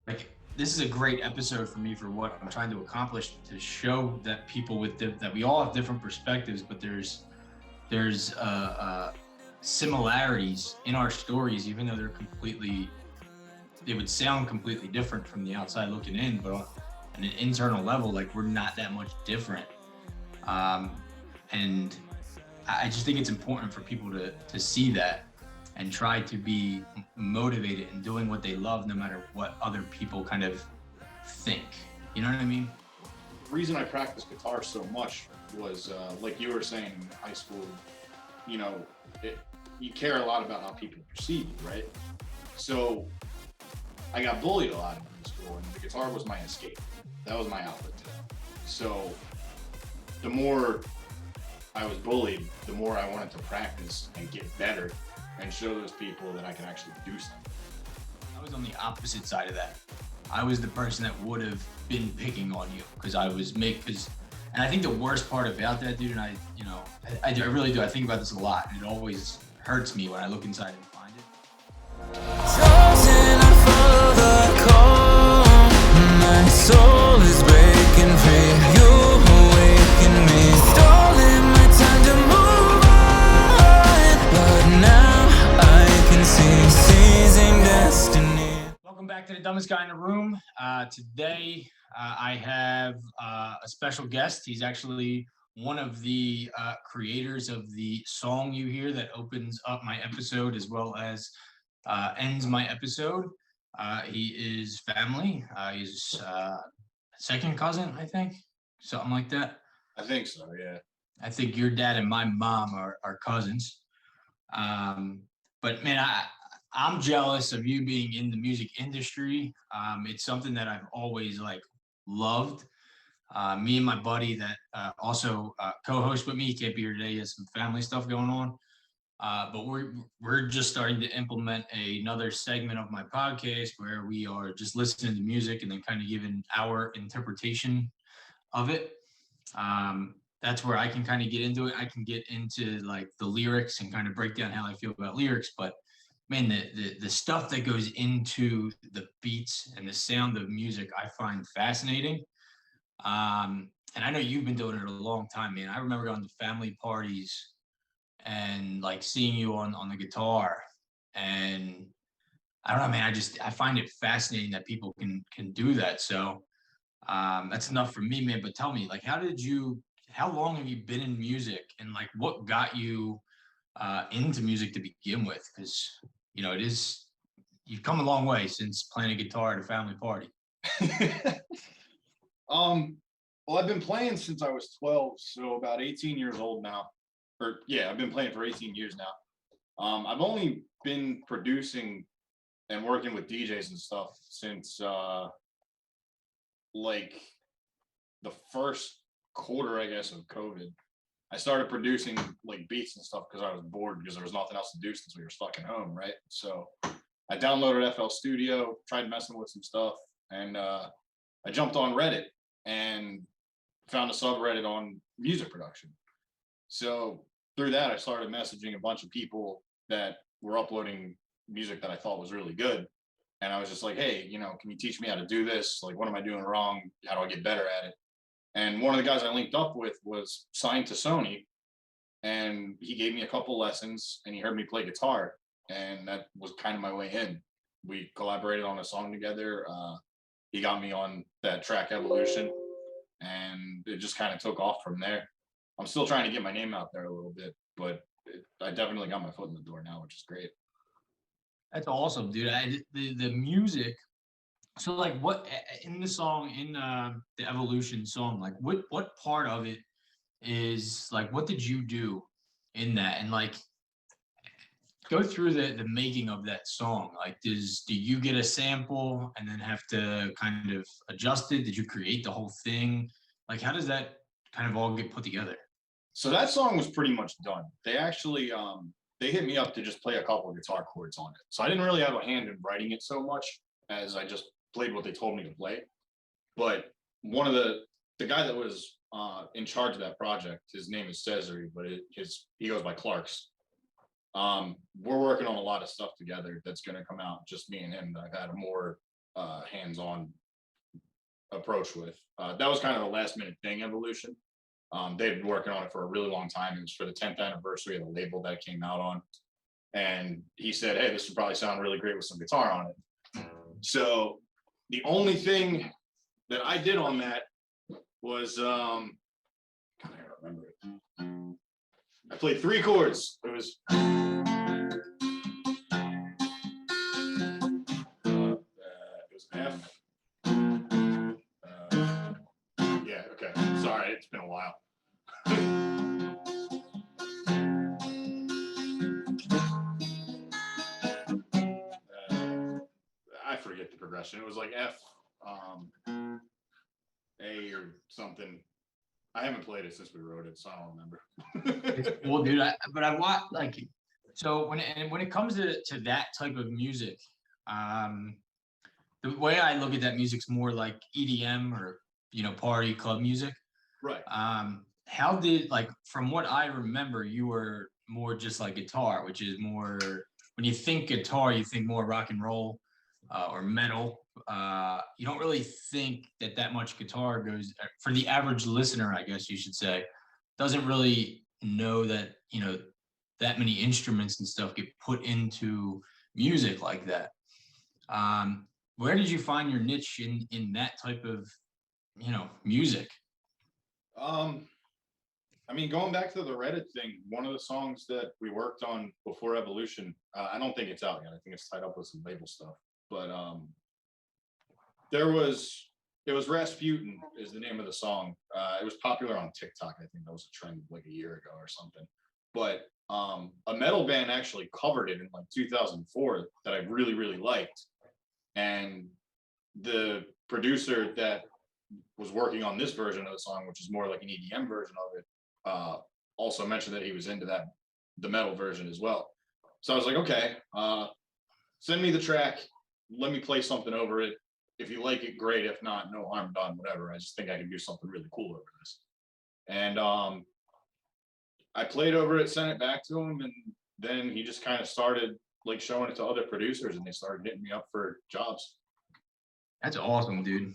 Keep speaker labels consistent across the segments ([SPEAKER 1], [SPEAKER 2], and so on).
[SPEAKER 1] Like, this is a great episode for me for what I'm trying to accomplish, to show that people that we all have different perspectives, but there's similarities in our stories, even though they would sound completely different from the outside looking in, but on an internal level, like, we're not that much different. And I just think it's important for people to see that and try to be motivated in doing what they love, no matter what other people kind of think. You know what I mean?
[SPEAKER 2] The reason I practiced guitar so much was, like you were saying in high school, you know, it, you care a lot about how people perceive you, right? So I got bullied a lot in high school, and the guitar was my escape. That was my outlet to that. So the more I was bullied, the more I wanted to practice and get better and show those people that I can actually do something.
[SPEAKER 1] I was on the opposite side of that. I was the person that would have been picking on you because and I think the worst part about that, dude, and I really do. I think about this a lot, and it always hurts me when I look inside and find it.
[SPEAKER 3] Chosen, I follow the call. My soul is breaking free. You awaken me. Stolen my time to move on, but now I can see seizing destiny.
[SPEAKER 1] Welcome back to the dumbest guy in the room. Today, I have a special guest. He's actually one of the creators of the song you hear that opens up my episode as well as ends my episode. He is family. He's second cousin, I think, something like that.
[SPEAKER 2] I think so, yeah.
[SPEAKER 1] I think your dad and my mom are cousins. But man, I'm jealous of you being in the music industry. It's something that I've always loved. Me and my buddy that also co-host with me, he can't be here today. He has some family stuff going on. But we're just starting to implement another segment of my podcast where we are just listening to music and then kind of giving our interpretation of it. That's where I can kind of get into it. I can get into like the lyrics and kind of break down how I feel about lyrics. But man, the stuff that goes into the beats and the sound of music, I find fascinating. And I know you've been doing it a long time, man. I remember going to family parties and like seeing you on the guitar, and I don't know, man. I find it fascinating that people can do that. So that's enough for me, man. But tell me, like, how long have you been in music, and like what got you into music to begin with? Because you've come a long way since playing a guitar at a family party.
[SPEAKER 2] Well, I've been playing since I was 12, so about 18 years old now. Or yeah, I've been playing for 18 years now. I've only been producing and working with DJs and stuff since like the first quarter, I guess, of COVID. I started producing like beats and stuff because I was bored because there was nothing else to do since we were stuck at home, right? So I downloaded FL Studio, tried messing with some stuff, and I jumped on Reddit and found a subreddit on music production. So through that, I started messaging a bunch of people that were uploading music that I thought was really good. And I was just like, hey, can you teach me how to do this? Like, what am I doing wrong? How do I get better at it? And one of the guys I linked up with was signed to Sony, and he gave me a couple lessons and he heard me play guitar. And that was kind of my way in. We collaborated on a song together. He got me on that track Evolution, and it just kind of took off from there. I'm still trying to get my name out there a little bit, but I definitely got my foot in the door now, which is great.
[SPEAKER 1] That's awesome, dude. The music. So like, what in the song, in the Evolution song, like what part of it is like, what did you do in that? And like, go through the making of that song. Like, do you get a sample and then have to kind of adjust it? Did you create the whole thing? Like, how does that kind of all get put together?
[SPEAKER 2] So that song was pretty much done. They actually they hit me up to just play a couple of guitar chords on it. So I didn't really have a hand in writing it so much as I just played what they told me to play. But one of the guy that was in charge of that project, his name is Cesare, but he goes by Clark's. We're working on a lot of stuff together that's going to come out, just me and him, that I've had a more hands-on approach with. That was kind of a last minute thing, Evolution. They've been working on it for a really long time. It was for the 10th anniversary of the label that it came out on. And he said, hey, this would probably sound really great with some guitar on it. So the only thing that I did on that was, God, I gotta remember it. I played 3 chords. It was F. Yeah, okay. Sorry, it's been a while. I forget the progression. It was like F, A or something. I haven't played it since we wrote it, so I don't remember.
[SPEAKER 1] Well, dude, but I want like, so when it comes to that type of music, the way I look at that music's more like EDM or party club music.
[SPEAKER 2] Right.
[SPEAKER 1] How did, like, from what I remember, you were more just like guitar, which is more, when you think guitar, you think more rock and roll or metal. You don't really think that much guitar goes, for the average listener, I guess you should say, doesn't really know that, that many instruments and stuff get put into music like that. Where did you find your niche in that type of, music?
[SPEAKER 2] I mean, going back to the Reddit thing, one of the songs that we worked on before Evolution, I don't think it's out yet. I think it's tied up with some label stuff. But it was Rasputin is the name of the song. It was popular on TikTok. I think that was a trend like a year ago or something. But a metal band actually covered it in like 2004 that I really, really liked. And the producer that was working on this version of the song, which is more like an EDM version of it, also mentioned that he was into the metal version as well. So I was like, okay, send me the track, let me play something over it. If you like it, great. If not, no harm done, whatever. I just think I can do something really cool over this. And I played over it, sent it back to him, and then he just kind of started like showing it to other producers, and they started hitting me up for jobs.
[SPEAKER 1] That's awesome, dude.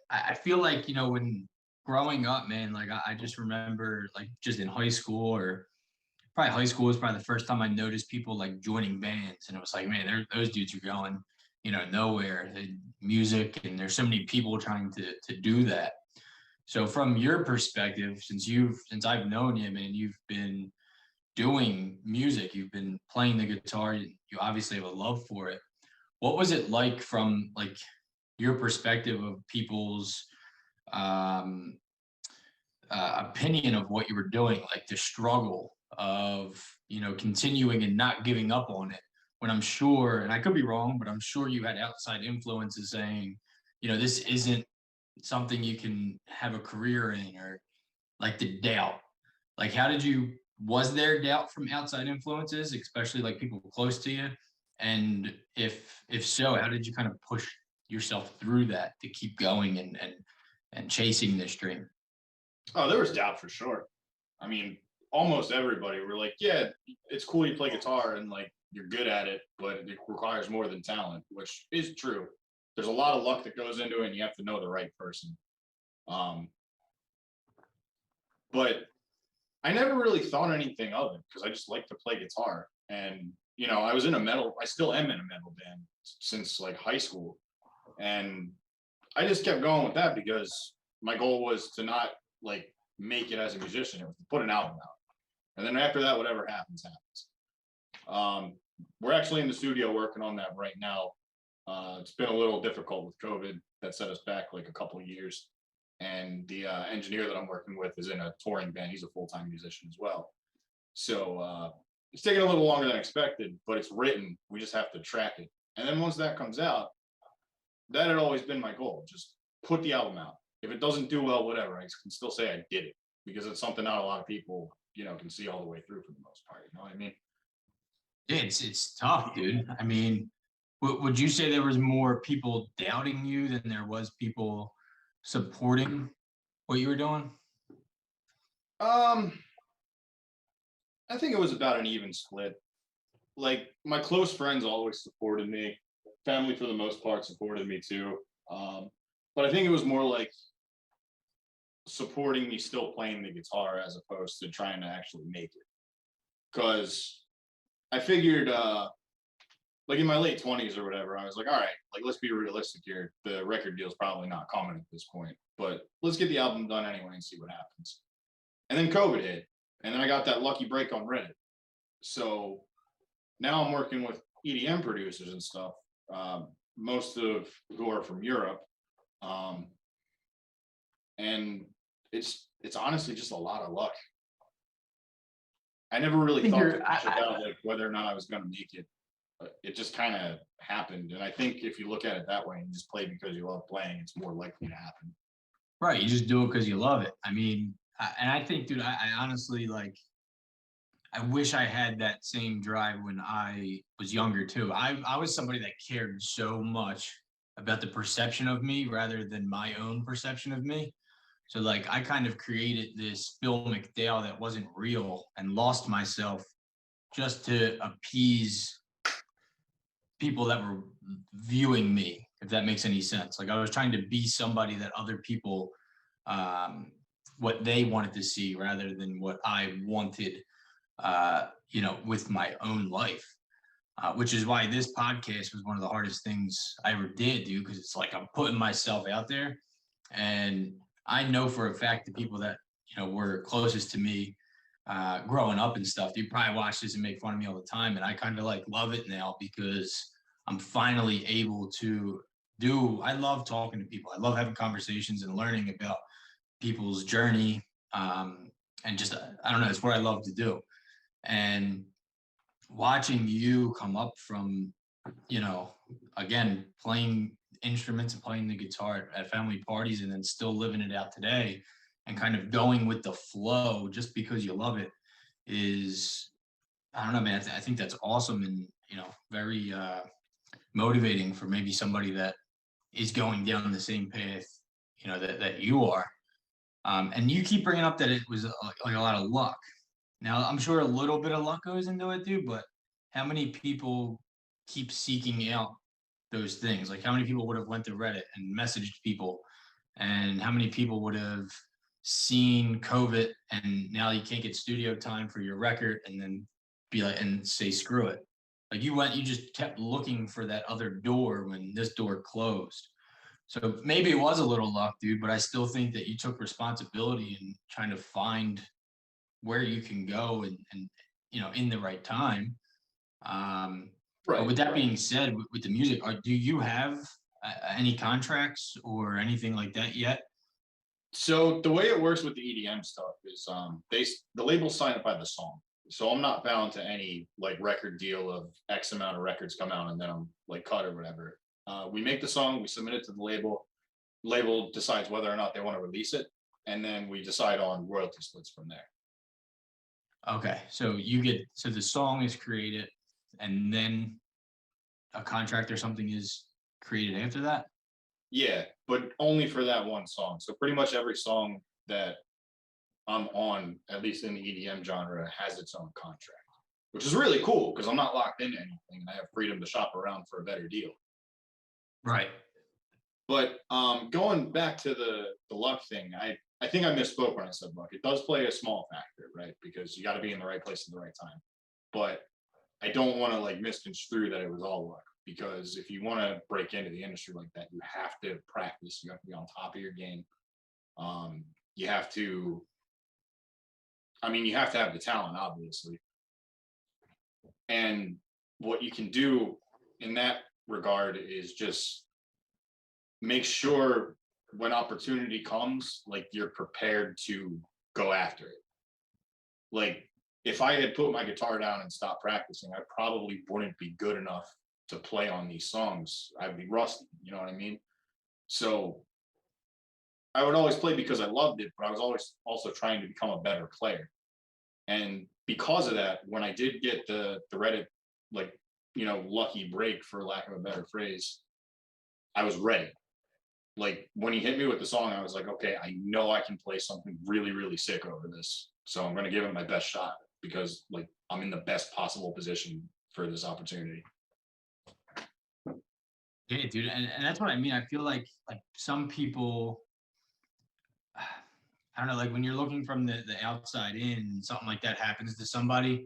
[SPEAKER 1] I feel like, when growing up, man, like I just remember like just in high school, or probably high school was probably the first time I noticed people like joining bands. And it was like, man, those dudes are going, nowhere. The music, and there's so many people trying to do that. So from your perspective, since I've known you, man, you've been doing music, you've been playing the guitar, you obviously have a love for it. What was it like from like your perspective of people's opinion of what you were doing, like the struggle of continuing and not giving up on it, when I'm sure, and I could be wrong, but I'm sure you had outside influences saying, this isn't something you can have a career in, or like the doubt. Like, was there doubt from outside influences, especially like people close to you? And if so, how did you kind of push yourself through that to keep going and chasing this dream?
[SPEAKER 2] Oh, there was doubt for sure. I mean, almost everybody were like, yeah, it's cool you play guitar and like you're good at it, but it requires more than talent, which is true. There's a lot of luck that goes into it, and you have to know the right person. But I never really thought anything of it because I just like to play guitar. And, I still am in a metal band since like high school. And I just kept going with that because my goal was to not like make it as a musician. It was to put an album out. And then after that, whatever happens, happens. We're actually in the studio working on that right now. It's been a little difficult with COVID. That set us back like a couple of years. And the engineer that I'm working with is in a touring band. He's a full-time musician as well. So it's taking a little longer than expected, but it's written. We just have to track it. And then once that comes out, that had always been my goal. Just put the album out. If it doesn't do well, whatever, I can still say I did it, because it's something not a lot of people, can see all the way through for the most part. You know what I mean?
[SPEAKER 1] It's tough, dude. I mean, would you say there was more people doubting you than there was people supporting what you were doing?
[SPEAKER 2] I think it was about an even split. Like, my close friends always supported me. family for the most part supported me too. But I think it was more like supporting me still playing the guitar as opposed to trying to actually make it. Because I figured, like in my late 20s or whatever, I was like, all right, like let's be realistic here. The record deal's probably not coming at this point, but let's get the album done anyway and see what happens. And then COVID hit, and then I got that lucky break on Reddit. So now I'm working with EDM producers and stuff, most of who are from Europe. And it's honestly just a lot of luck. I never really thought too much about like whether or not I was going to make it. But it just kind of happened. And I think if you look at it that way and just play because you love playing, it's more likely to happen.
[SPEAKER 1] Right. You just do it because you love it. I mean, and I think, dude, I honestly like, I wish I had that same drive when I was younger too. I was somebody that cared so much about the perception of me rather than my own perception of me. So like I kind of created this Bill McDale that wasn't real and lost myself just to appease people that were viewing me, if that makes any sense. Like I was trying to be somebody that other people, what they wanted to see rather than what I wanted, with my own life. Which is why this podcast was one of the hardest things I ever did, dude, because it's like I'm putting myself out there. And I know for a fact the people that, were closest to me growing up and stuff, you probably watch this and make fun of me all the time. And I kind of like love it now because I'm finally able to I love talking to people. I love having conversations and learning about people's journey. And just, I don't know, it's what I love to do. And watching you come up from, again, playing instruments and playing the guitar at family parties and then still living it out today and kind of going with the flow just because you love it is, I don't know, man. I think that's awesome and, very motivating for maybe somebody that is going down the same path, that you are. And you keep bringing up that it was like a lot of luck. Now, I'm sure a little bit of luck goes into it, dude, but how many people keep seeking out those things? Like how many people would have went to Reddit and messaged people? And how many people would have seen COVID and now you can't get studio time for your record and then be like, and say, screw it. Like you just kept looking for that other door when this door closed. So maybe it was a little luck, dude, but I still think that you took responsibility in trying to find where you can go and in the right time. But with that being said, with the music, do you have any contracts or anything like that yet?
[SPEAKER 2] So the way it works with the EDM stuff is the labels sign it by the song. So I'm not bound to any like record deal of X amount of records come out and then I'm like cut or whatever. We make the song, we submit it to the label. Label decides whether or not they want to release it, and then we decide on royalty splits from there.
[SPEAKER 1] Okay, so the song is created and then a contract or something is created after that?
[SPEAKER 2] Yeah, but only for that one song. So pretty much every song that I'm on, at least in the EDM genre, has its own contract, which is really cool because I'm not locked into anything and I have freedom to shop around for a better deal.
[SPEAKER 1] Right.
[SPEAKER 2] But going back to the luck thing, I think I misspoke when I said luck. It does play a small factor, right? Because you got to be in the right place at the right time. But I don't want to like misconstrue that it was all luck, because if you want to break into the industry like that, you have to practice. You have to be on top of your game. You have to have the talent, obviously. And what you can do in that regard is just make sure when opportunity comes, like you're prepared to go after it. Like if I had put my guitar down and stopped practicing, I probably wouldn't be good enough to play on these songs. I'd be rusty, you know what I mean? So I would always play because I loved it, but I was always also trying to become a better player. And because of that, when I did get the Reddit, like, lucky break, for lack of a better phrase, I was ready. Like when he hit me with the song, I was like, okay, I know I can play something really, really sick over this. So I'm going to give it my best shot because like I'm in the best possible position for this opportunity.
[SPEAKER 1] Yeah, dude, and that's what I mean. I feel like some people, I don't know, like when you're looking from the outside in, something like that happens to somebody,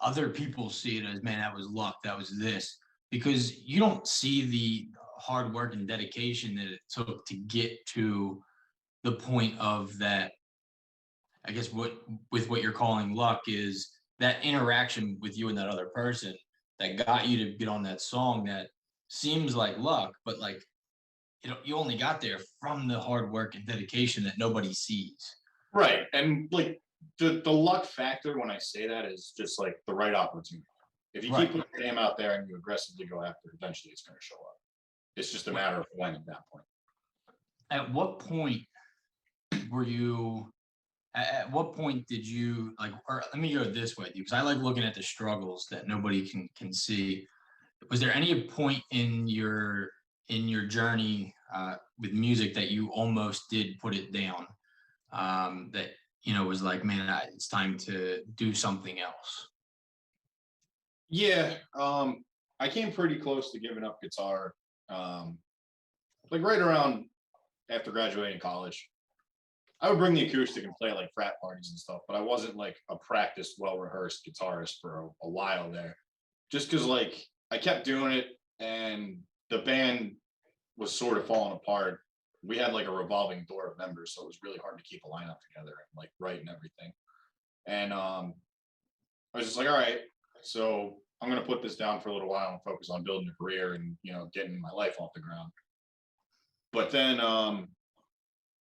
[SPEAKER 1] other people see it as, man, that was luck, that was this, because you don't see the hard work and dedication that it took to get to the point of that. I guess what you're calling luck is that interaction with you and that other person that got you to get on that song that seems like luck, but like you only got there from the hard work and dedication that nobody sees.
[SPEAKER 2] Right. And like the luck factor when I say that is just like the right opportunity. If you
[SPEAKER 1] Right.
[SPEAKER 2] keep putting your name out there and you aggressively go after it, eventually it's going to show up. It's just a matter of when at that point.
[SPEAKER 1] At what point were you? At what point did you like? Or let me go this way, because I like looking at the struggles that nobody can see. Was there any point in your journey with music that you almost did put it down? That was like, man, it's time to do something else.
[SPEAKER 2] Yeah. I came pretty close to giving up guitar. Like right around after graduating college. I would bring the acoustic and play like frat parties and stuff, but I wasn't like a practiced, well-rehearsed guitarist for a while there. Just because like I kept doing it and the band was sort of falling apart. We had like a revolving door of members, so it was really hard to keep a lineup together and like write and everything. And I was just like, all right, so I'm gonna put this down for a little while and focus on building a career and getting my life off the ground. But then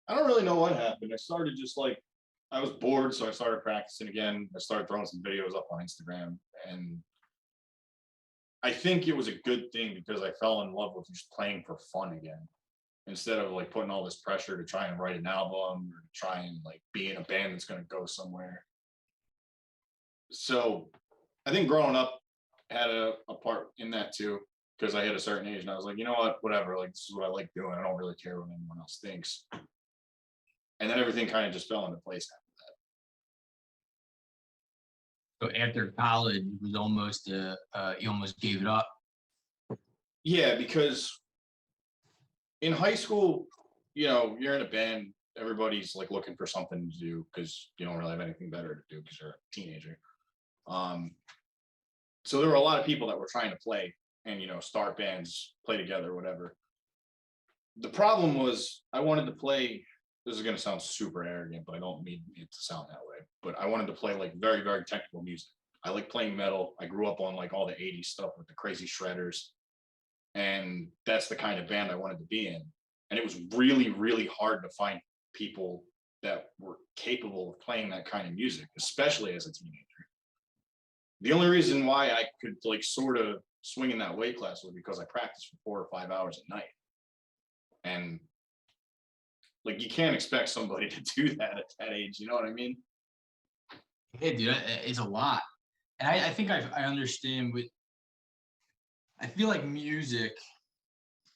[SPEAKER 2] I don't really know what happened. I started just like I was bored, so I started practicing again. I started throwing some videos up on Instagram, and I think it was a good thing because I fell in love with just playing for fun again, instead of like putting all this pressure to try and write an album or to try and like be in a band that's going to go somewhere. So I think growing up had a part in that too, because I hit a certain age and I was like, you know what, whatever, like this is what I like doing. I don't really care what anyone else thinks. And then everything kind of just fell into place
[SPEAKER 1] So after college, it was almost you almost gave it up.
[SPEAKER 2] Yeah, because in high school, you're in a band, everybody's like looking for something to do because you don't really have anything better to do because you're a teenager. So there were a lot of people that were trying to play and start bands, play together, whatever. The problem was I wanted to play. This is going to sound super arrogant, but I don't mean it to sound that way. But I wanted to play like very, very technical music. I like playing metal. I grew up on like all the 80s stuff with the crazy shredders. And that's the kind of band I wanted to be in. And it was really, really hard to find people that were capable of playing that kind of music, especially as a teenager. The only reason why I could like sort of swing in that weight class was because I practiced for 4 or 5 hours at night. And like you can't expect somebody to do that at that age, you know what I mean?
[SPEAKER 1] Yeah, dude, it's a lot. And I think I understand I feel like music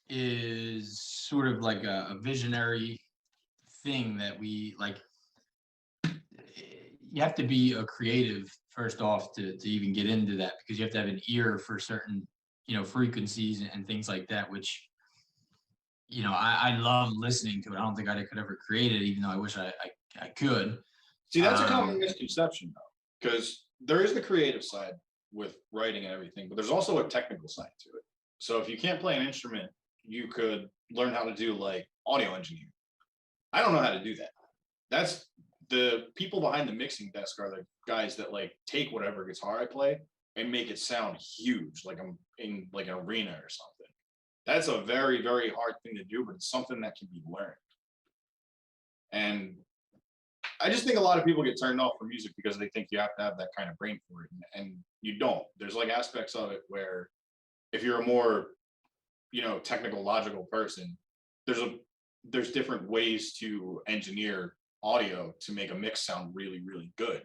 [SPEAKER 1] is sort of like a visionary thing that we like. You have to be a creative first off to even get into that, because you have to have an ear for certain frequencies and things like that, which I love listening to it. I don't think I could ever create it, even though I wish I could.
[SPEAKER 2] See, that's a common misconception though, because there is the creative side with writing and everything, but there's also a technical side to it. So if you can't play an instrument, you could learn how to do like audio engineering. I don't know how to do that. That's the people behind the mixing desk are the guys that like take whatever guitar I play and make it sound huge, like I'm in like an arena or something. That's a very, very hard thing to do, but it's something that can be learned. And I just think a lot of people get turned off from music because they think you have to have that kind of brain for it, and you don't. There's like aspects of it where if you're a more, technical, logical person, there's different ways to engineer audio to make a mix sound really, really good.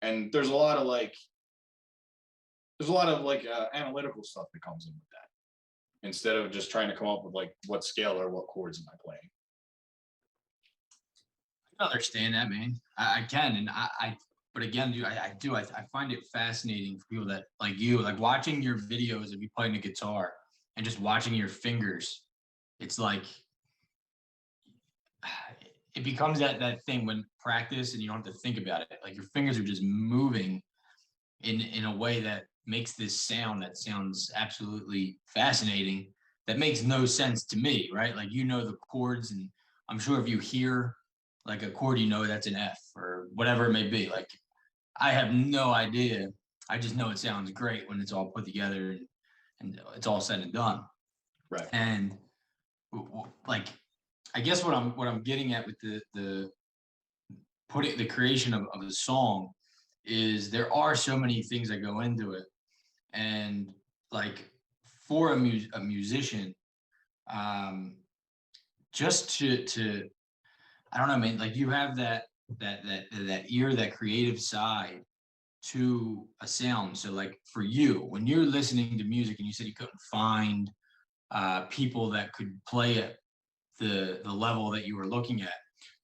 [SPEAKER 2] And there's a lot of analytical stuff that comes in with that, instead of just trying to come up with like what scale or what chords am I playing.
[SPEAKER 1] I understand that, man. I can, and but again, dude, I find it fascinating for people that like you, like watching your videos of you playing the guitar and just watching your fingers, it's like it becomes that thing when practice and you don't have to think about it. Like your fingers are just moving in a way that makes this sound that sounds absolutely fascinating. That makes no sense to me, right? Like the chords, and I'm sure if you hear like a chord, that's an F or whatever it may be. Like I have no idea. I just know it sounds great when it's all put together and it's all said and done.
[SPEAKER 2] Right.
[SPEAKER 1] And like, I guess what I'm getting at with the putting the creation of the song is there are so many things that go into it, and like for a musician, just to I don't know, man, like you have that ear, that creative side to a sound. So like for you, when you're listening to music and you said you couldn't find people that could play at the level that you were looking at,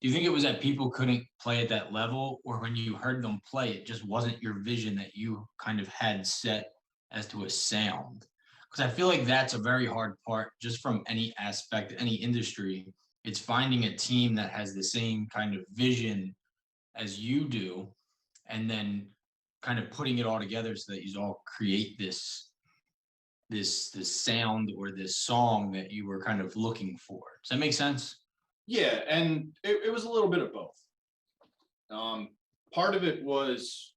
[SPEAKER 1] do you think it was that people couldn't play at that level, or when you heard them play, it just wasn't your vision that you kind of had set as to a sound? Because I feel like that's a very hard part just from any aspect, any industry. It's finding a team that has the same kind of vision as you do, and then kind of putting it all together so that you all create this sound or this song that you were kind of looking for. Does that make sense?
[SPEAKER 2] Yeah, and it was a little bit of both. Part of it was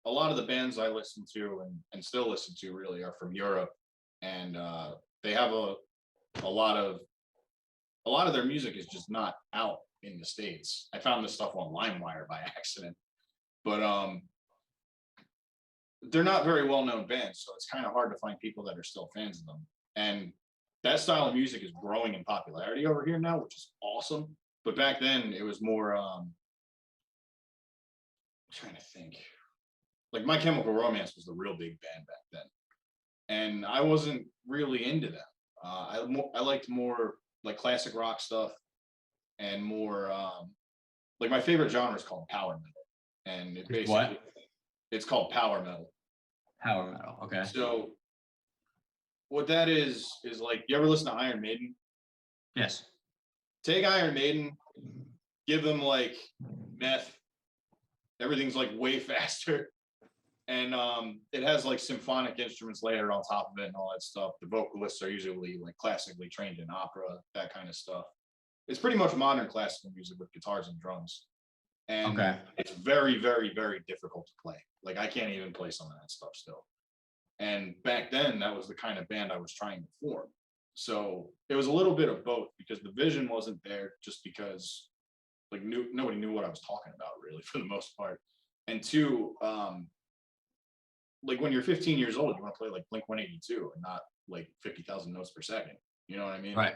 [SPEAKER 2] a lot of the bands I listen to and still listen to really are from Europe, and they have a lot of their music is just not out in the States. I found this stuff on LimeWire by accident, but they're not very well-known bands, so it's kind of hard to find people that are still fans of them. And that style of music is growing in popularity over here now, which is awesome. But back then it was more I'm trying to think. Like My Chemical Romance was the real big band back then. And I wasn't really into them. I liked more like classic rock stuff and more like my favorite genre is called power metal. And it basically
[SPEAKER 1] What?
[SPEAKER 2] It's called power metal.
[SPEAKER 1] Power metal. Okay.
[SPEAKER 2] So what that is like, you ever listen to Iron Maiden?
[SPEAKER 1] Yes.
[SPEAKER 2] Take Iron Maiden, give them like meth, everything's like way faster, and it has like symphonic instruments layered on top of it and all that stuff. The vocalists are usually like classically trained in opera, that kind of stuff. It's pretty much modern classical music with guitars and drums, and
[SPEAKER 1] Okay.
[SPEAKER 2] it's very, very, very difficult to play. Like I can't even play some of that stuff still. And back then, that was the kind of band I was trying to form. So it was a little bit of both, because the vision wasn't there, just because like nobody knew what I was talking about really for the most part. And two, like when you're 15 years old, you want to play like Blink 182 and not like 50,000 notes per second. You know what I mean?
[SPEAKER 1] Right.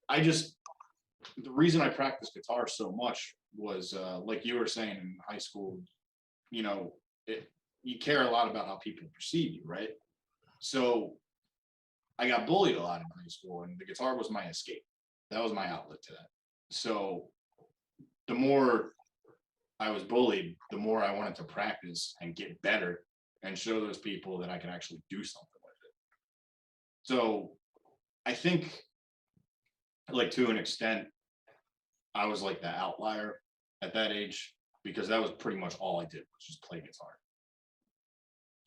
[SPEAKER 2] The reason I practiced guitar so much was like you were saying in high school, you care a lot about how people perceive you, right? So I got bullied a lot in high school, and the guitar was my escape. That was my outlet to that. So the more I was bullied, the more I wanted to practice and get better and show those people that I could actually do something with it. So I think, like, to an extent, I was like the outlier at that age, because that was pretty much all I did was just play guitar.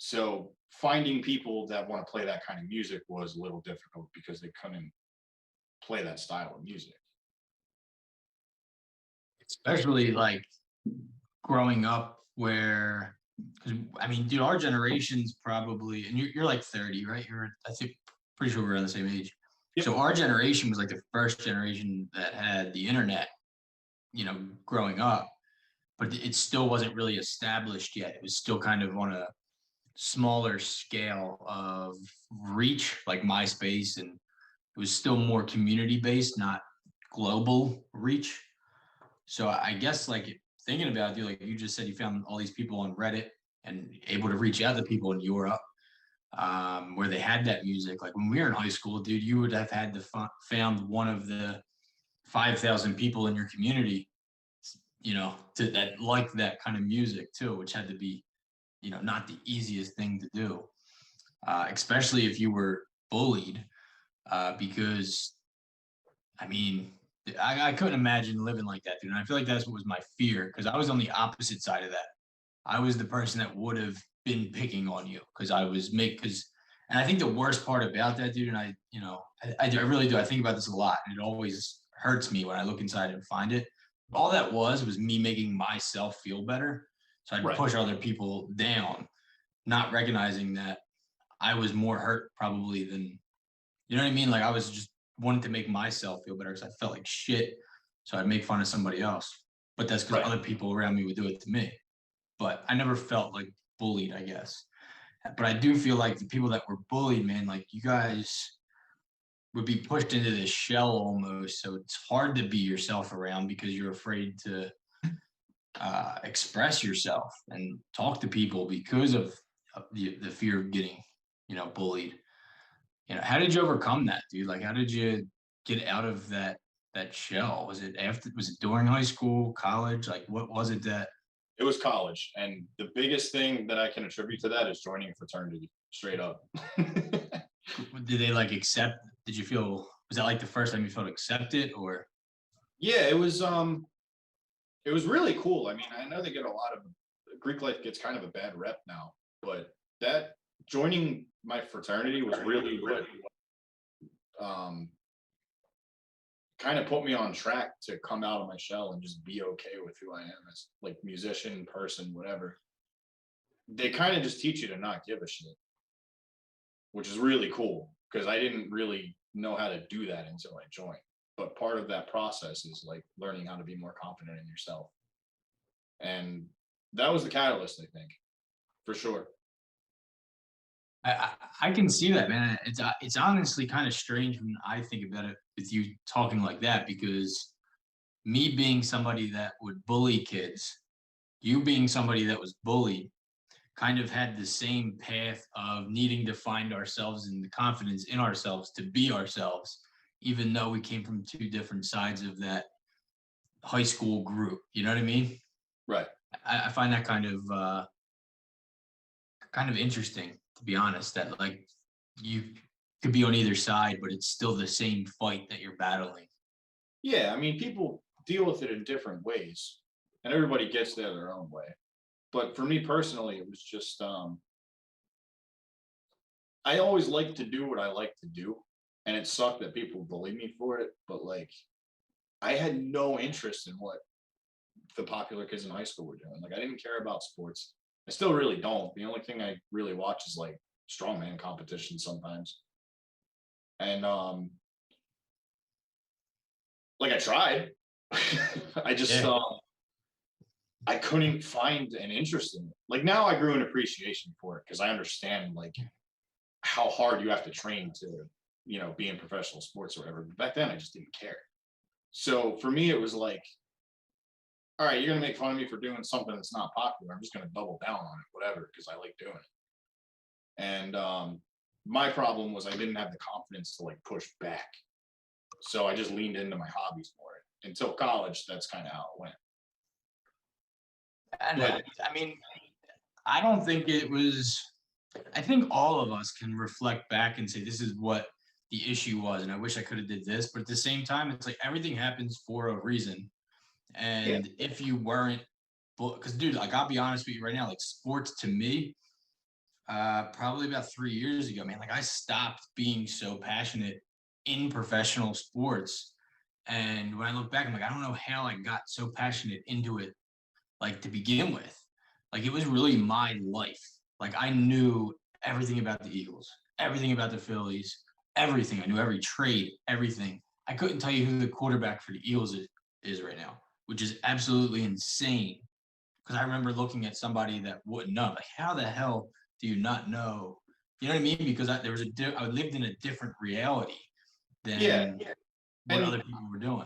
[SPEAKER 2] So finding people that want to play that kind of music was a little difficult, because they couldn't play that style of music.
[SPEAKER 1] Especially like growing up where, because I mean, dude, our generation's probably, and you're like 30, right? I think, pretty sure we're on the same age.
[SPEAKER 2] Yep.
[SPEAKER 1] So our generation was like the first generation that had the internet, growing up, but it still wasn't really established yet. It was still kind of on a smaller scale of reach, like MySpace, and it was still more community based, not global reach. So I guess, like, thinking about it, like you just said, you found all these people on Reddit and able to reach out to people in Europe, where they had that music. Like when we were in high school, dude, you would have had to found one of the 5,000 people in your community, that like that kind of music too, which had to be, not the easiest thing to do, especially if you were bullied because, I mean, I couldn't imagine living like that, dude. And I feel like that's what was my fear because I was on the opposite side of that. I was the person that would have been picking on you because I was and I think the worst part about that, dude, and I really do. I think about this a lot, and it always hurts me when I look inside and find it. All that was me making myself feel better. So I'd
[SPEAKER 2] Right.
[SPEAKER 1] push other people down, not recognizing that I was more hurt probably than, you know what I mean? Like I was just wanting to make myself feel better because I felt like shit. So I'd make fun of somebody else. But that's because
[SPEAKER 2] Right.
[SPEAKER 1] other people around me would do it to me. But I never felt like bullied, I guess. But I do feel like the people that were bullied, man, like you guys would be pushed into this shell almost. So it's hard to be yourself around because you're afraid to express yourself and talk to people because of the fear of getting, bullied. How did you overcome that, dude? Like, how did you get out of that shell? Was it during high school, college? Like, what was it that?
[SPEAKER 2] It was college, and the biggest thing that I can attribute to that is joining a fraternity. Straight up.
[SPEAKER 1] Did they like accept? Did you feel? Was that like the first time you felt accepted, or?
[SPEAKER 2] Yeah, it was really cool. I mean, I know they get a lot of Greek life gets kind of a bad rep now, but that joining my fraternity was really what kind of put me on track to come out of my shell and just be okay with who I am as like musician, person, whatever. They kind of just teach you to not give a shit, which is really cool because I didn't really know how to do that until I joined. But part of that process is like learning how to be more confident in yourself. And that was the catalyst, I think, for sure.
[SPEAKER 1] I can see that, man. It's honestly kind of strange when I think about it with you talking like that because me being somebody that would bully kids, you being somebody that was bullied, kind of had the same path of needing to find ourselves and the confidence in ourselves to be ourselves, even though we came from two different sides of that high school group. You know what I mean?
[SPEAKER 2] Right.
[SPEAKER 1] I find that kind of interesting, to be honest, that like you could be on either side, but it's still the same fight that you're battling.
[SPEAKER 2] Yeah. I mean, people deal with it in different ways, and everybody gets there their own way. But for me personally, it was just I always liked to do what I like to do. And it sucked that people bullied me for it. But like I had no interest in what the popular kids in high school were doing. Like I didn't care about sports. I still really don't. The only thing I really watch is like strongman competitions sometimes. And like I tried. I just
[SPEAKER 1] Yeah.
[SPEAKER 2] I couldn't find an interest in it. Like now I grew an appreciation for it because I understand like how hard you have to train to, be in professional sports or whatever. But back then I just didn't care. So for me, it was like, all right, you're gonna make fun of me for doing something that's not popular. I'm just gonna double down on it, whatever, because I like doing it. And my problem was I didn't have the confidence to like push back. So I just leaned into my hobbies more. Until college, that's kind of how it went.
[SPEAKER 1] And
[SPEAKER 2] But
[SPEAKER 1] I mean, I don't think it was. I think all of us can reflect back and say this is what the issue was, and I wish I could have did this. But at the same time, it's like everything happens for a reason.
[SPEAKER 2] yeah,
[SPEAKER 1] And if you weren't, because dude, like I'll be honest with you right now, like sports to me, probably about 3 years ago, man, like I stopped being so passionate in professional sports. And when I look back, I'm like, I don't know how I got so passionate into it, like to begin with. Like it was really my life. Like I knew everything about the Eagles, everything about the Phillies, everything. I knew every trade, everything. I couldn't tell you who the quarterback for the Eagles is right now, which is absolutely insane. Because I remember looking at somebody that wouldn't know, like, how the hell do you not know? You know what I mean? Because I lived in a different reality
[SPEAKER 2] yeah,
[SPEAKER 1] than what
[SPEAKER 2] and
[SPEAKER 1] other people were doing.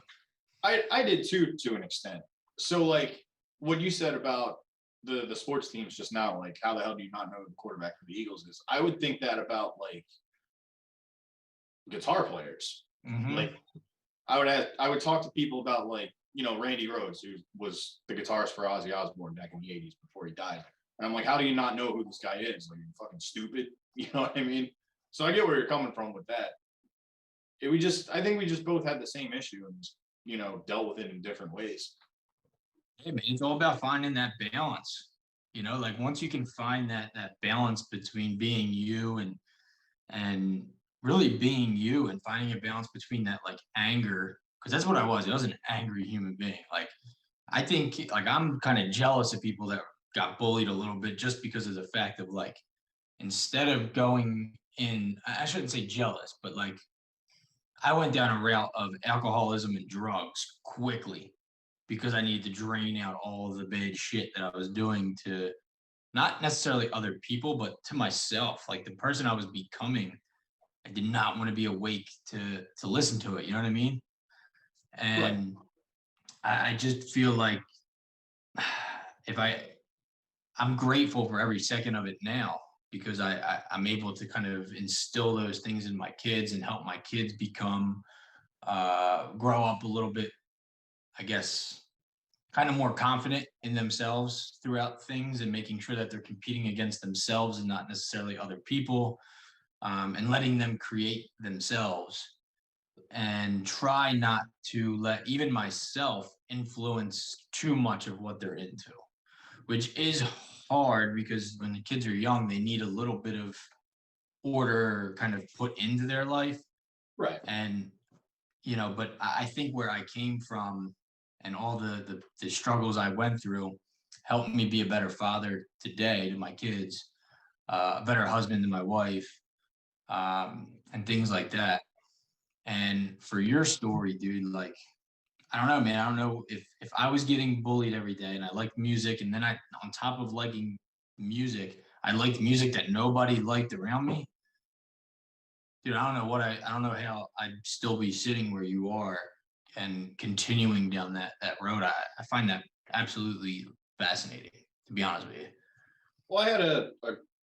[SPEAKER 2] I did too to an extent. So like what you said about the sports teams just now, like how the hell do you not know who the quarterback for the Eagles is? I would think that about like guitar players.
[SPEAKER 1] Mm-hmm.
[SPEAKER 2] Like I would talk to people about like, Randy Rhoads, who was the guitarist for Ozzy Osbourne back in the 80s before he died. And I'm like, how do you not know who this guy is? Like, you're fucking stupid. You know what I mean? So I get where you're coming from with that. I think we just both had the same issue and dealt with it in different ways.
[SPEAKER 1] Hey man, it's all about finding that balance. Like once you can find that balance between being you and really being you, and finding a balance between that like anger, because that's what I was. I was an angry human being. Like I think like I'm kind of jealous of people that got bullied a little bit just because of the fact of like instead of going in, I shouldn't say jealous, but like I went down a route of alcoholism and drugs quickly because I needed to drain out all of the bad shit that I was doing to not necessarily other people, but to myself. Like the person I was becoming, I did not want to be awake to listen to it. You know what I mean?
[SPEAKER 2] Right.
[SPEAKER 1] And I just feel like if I'm grateful for every second of it now because I'm able to kind of instill those things in my kids and help my kids become grow up a little bit, I guess, kind of more confident in themselves throughout things and making sure that they're competing against themselves and not necessarily other people, and letting them create themselves and try not to let even myself influence too much of what they're into, which is hard because when the kids are young, they need a little bit of order kind of put into their life.
[SPEAKER 2] Right.
[SPEAKER 1] And, but I think where I came from and all the struggles I went through helped me be a better father today to my kids, a better husband to my wife, and things like that. And for your story, dude, like, I don't know, man. I don't know if I was getting bullied every day and I liked music, and then on top of liking music, I liked music that nobody liked around me. Dude, I don't know how I'd still be sitting where you are and continuing down that road. I find that absolutely fascinating, to be honest with you.
[SPEAKER 2] Well, I had a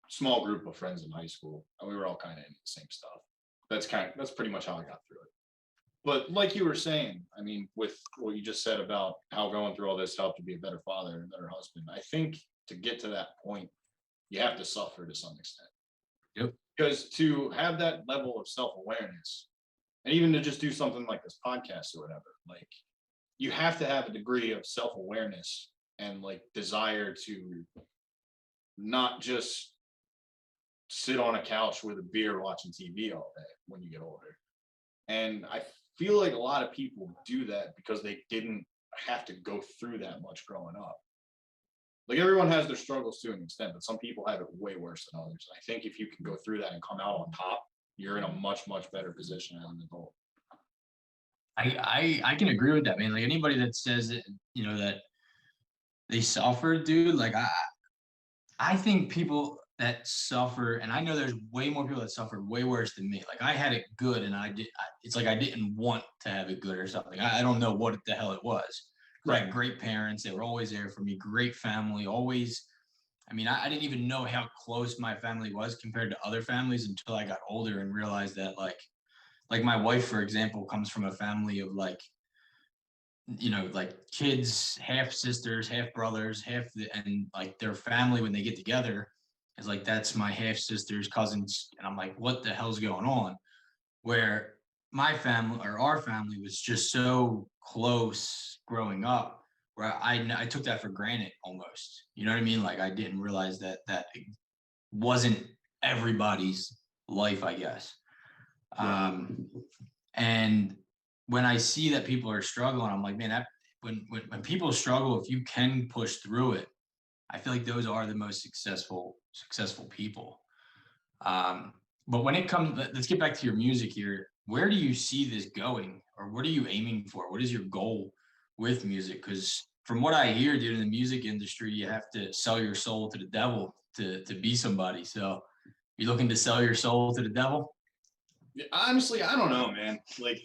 [SPEAKER 2] small group of friends in high school, and we were all kind of into the same stuff. That's pretty much how I got through it. But like you were saying, I mean, with what you just said about how going through all this helped you be a better father and a better husband, I think to get to that point, you have to suffer to some extent.
[SPEAKER 1] Yep.
[SPEAKER 2] Because to have that level of self-awareness, and even to just do something like this podcast or whatever, like you have to have a degree of self-awareness and like desire to not just sit on a couch with a beer watching TV all day when you get older. And I feel like a lot of people do that because they didn't have to go through that much growing up. Like everyone has their struggles to an extent, but some people have it way worse than others. I think if you can go through that and come out on top, you're in a much, much better position as an adult.
[SPEAKER 1] I can agree with that, man. Like anybody that says that, that they suffer, dude, like I think people that suffer, and I know there's way more people that suffered way worse than me. Like I had it good, and it's like I didn't want to have it good or something. I don't know what the hell it was. I had great parents; they were always there for me. Great family, always. I mean, I didn't even know how close my family was compared to other families until I got older and realized that, like my wife, for example, comes from a family of like kids, half sisters, half brothers, and like their family when they get together is like, that's my half sisters, cousins. And I'm like, what the hell's going on? Where my family or our family was just so close growing up where I took that for granted almost. You know what I mean? Like I didn't realize that it wasn't everybody's life, I guess. And when I see that people are struggling, I'm like, man, when people struggle, if you can push through it, I feel like those are the most successful people. But when it comes, let's get back to your music here. Where do you see this going, or what are you aiming for? What is your goal with music? Because from what I hear, dude, in the music industry, you have to sell your soul to the devil to be somebody. So, you looking to sell your soul to the devil?
[SPEAKER 2] Yeah, honestly, I don't know, man. Like,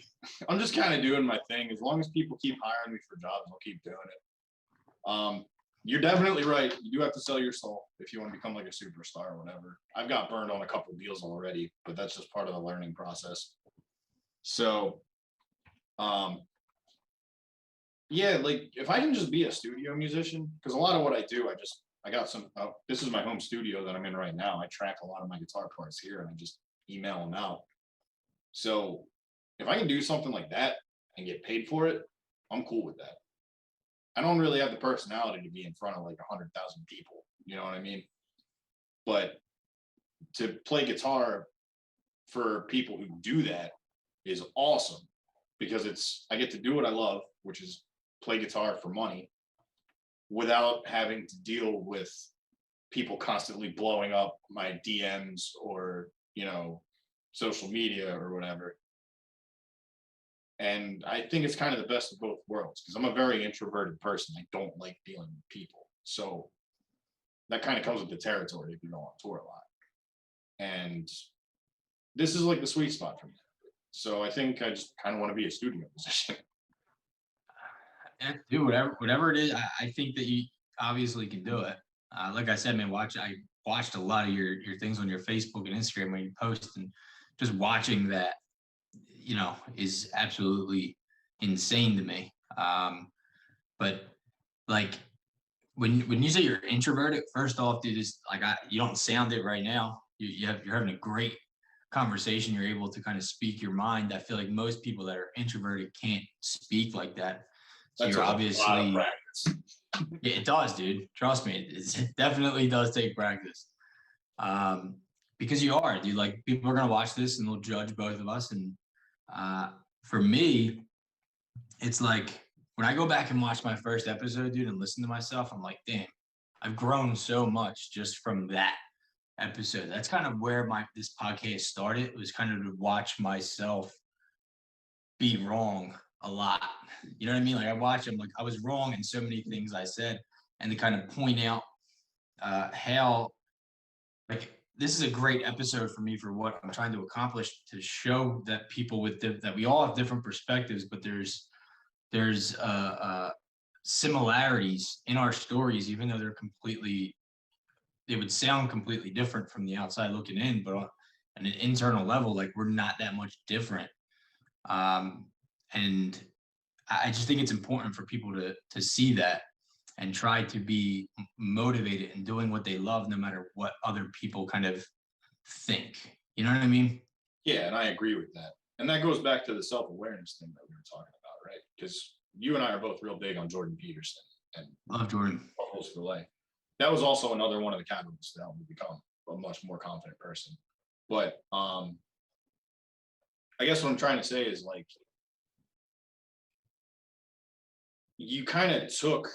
[SPEAKER 2] I'm just kind of doing my thing. As long as people keep hiring me for jobs, I'll keep doing it. You're definitely right. You do have to sell your soul if you want to become like a superstar or whatever. I've got burned on a couple deals already, but that's just part of the learning process. So, yeah, like if I can just be a studio musician, because a lot of what I do, I got some, this is my home studio that I'm in right now. I track a lot of my guitar parts here and I just, email them out. So if I can do something like that and get paid for it, I'm cool with that. I don't really have the personality to be in front of like 100,000 people. You know what I mean? But to play guitar for people who do that is awesome because I get to do what I love, which is play guitar for money without having to deal with people constantly blowing up my DMs or, social media or whatever. And I think it's kind of the best of both worlds because I'm a very introverted person. I don't like dealing with people. So that kind of comes with the territory if you go on tour a lot. And this is like the sweet spot for me. So I think I just kind of want to be a studio musician.
[SPEAKER 1] Yeah, dude, whatever it is, I think that you obviously can do it. Like I said, man, I watched a lot of your things on your Facebook and Instagram when you post, and just watching that, is absolutely insane to me. But like when you say you're introverted, first off, dude, is like you don't sound it right now. You're having a great conversation. You're able to kind of speak your mind. I feel like most people that are introverted can't speak like that. So
[SPEAKER 2] That's
[SPEAKER 1] you're
[SPEAKER 2] a lot
[SPEAKER 1] obviously
[SPEAKER 2] of practice.
[SPEAKER 1] Yeah, it does, dude. Trust me, it definitely does take practice. Because you are, dude. Like people are gonna watch this and they'll judge both of us. And for me, it's like when I go back and watch my first episode, dude, and listen to myself, I'm like, damn, I've grown so much just from that episode. That's kind of where this podcast started. It was kind of to watch myself be wrong a lot. You know what I mean? Like I watch them, like I was wrong in so many things I said, and to kind of point out how like this is a great episode for me for what I'm trying to accomplish, to show that people that we all have different perspectives, but there's similarities in our stories, even though they would sound completely different from the outside looking in, but on an internal level, like we're not that much different. And I just think it's important for people to see that and try to be motivated in doing what they love, no matter what other people kind of think. You know what I mean?
[SPEAKER 2] Yeah, and I agree with that. And that goes back to the self-awareness thing that we were talking about, right? Because you and I are both real big on Jordan Peterson and
[SPEAKER 1] Love Jordan.
[SPEAKER 2] Rules for Life. That was also another one of the catalysts that helped me become a much more confident person. But I guess what I'm trying to say is like you kind of took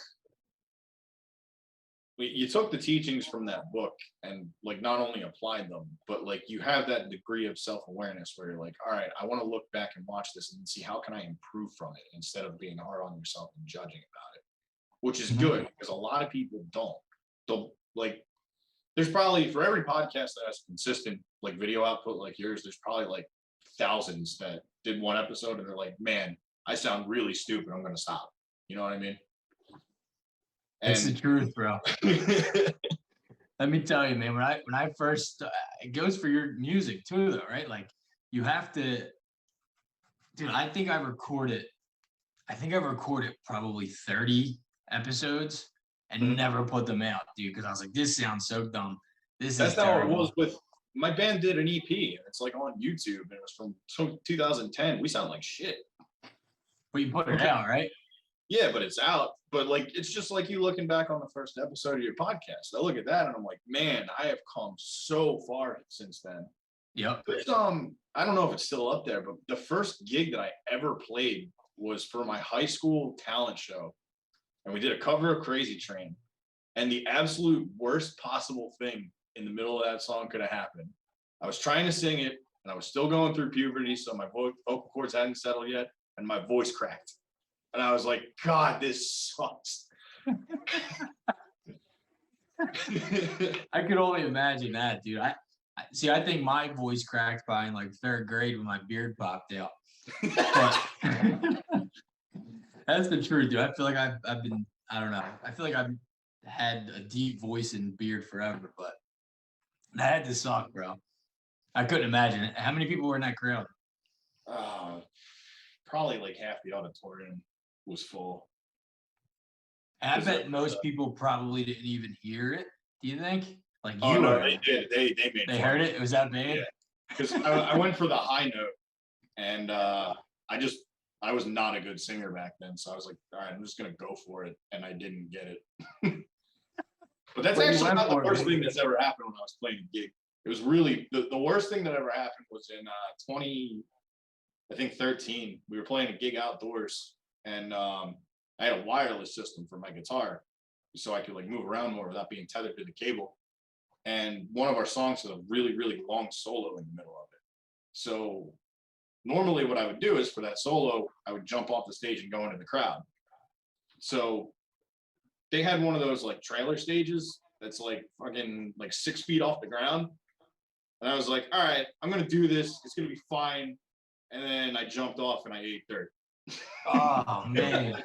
[SPEAKER 2] the teachings from that book and like not only applied them, but like you have that degree of self-awareness where you're like, all right, I want to look back and watch this and see how can I improve from it instead of being hard on yourself and judging about it, which is good because a lot of people don't like. There's probably for every podcast that has consistent like video output like yours, there's probably like thousands that did one episode and they're like, man, I sound really stupid. I'm gonna stop. You know what I mean?
[SPEAKER 1] That's the truth, bro. Let me tell you, man, when I first, it goes for your music too, though, right? Like you have to, dude, I think I recorded probably 30 episodes and never put them out, dude, because I was like, this sounds so dumb. That's how
[SPEAKER 2] terrible. It was with my band did an EP and it's like on YouTube and it was from 2010. We sound like shit.
[SPEAKER 1] But you put it out, right?
[SPEAKER 2] Yeah, but it's out. But like, it's just like you looking back on the first episode of your podcast. I look at that and I'm like, man, I have come so far since then.
[SPEAKER 1] Yep.
[SPEAKER 2] There's, I don't know if it's still up there, but the first gig that I ever played was for my high school talent show. And we did a cover of Crazy Train. And the absolute worst possible thing in the middle of that song could have happened. I was trying to sing it and I was still going through puberty. So my vocal cords hadn't settled yet and my voice cracked. And I was like, God, this sucks.
[SPEAKER 1] I could only imagine that, dude. I think my voice cracked by in like third grade when my beard popped out. But that's the truth, dude. I feel like I've been, I don't know. I feel like I've had a deep voice and beard forever, but that had to suck, bro. I couldn't imagine it. How many people were in that crowd?
[SPEAKER 2] Probably like half the auditorium was full.
[SPEAKER 1] And I bet most people probably didn't even hear it. Do you think? Like
[SPEAKER 2] Oh
[SPEAKER 1] you
[SPEAKER 2] no,
[SPEAKER 1] heard
[SPEAKER 2] they
[SPEAKER 1] it.
[SPEAKER 2] did. They made
[SPEAKER 1] They heard it. It was that bad.
[SPEAKER 2] Yeah. because I went for the high note, and I was not a good singer back then, so I was like, all right, I'm just gonna go for it, and I didn't get it. But that's
[SPEAKER 1] But you
[SPEAKER 2] actually
[SPEAKER 1] went
[SPEAKER 2] not the
[SPEAKER 1] for it,
[SPEAKER 2] worst
[SPEAKER 1] man.
[SPEAKER 2] thing that's ever happened when I was playing a gig. It was really the worst thing that ever happened was in 13. We were playing a gig outdoors, and I had a wireless system for my guitar, so I could like move around more without being tethered to the cable. And one of our songs had a really, really long solo in the middle of it. So normally what I would do is for that solo, I would jump off the stage and go into the crowd. So they had one of those like trailer stages that's like fucking like 6 feet off the ground. And I was like, all right, I'm gonna do this. It's gonna be fine. And then I jumped off and I ate dirt.
[SPEAKER 1] Oh man,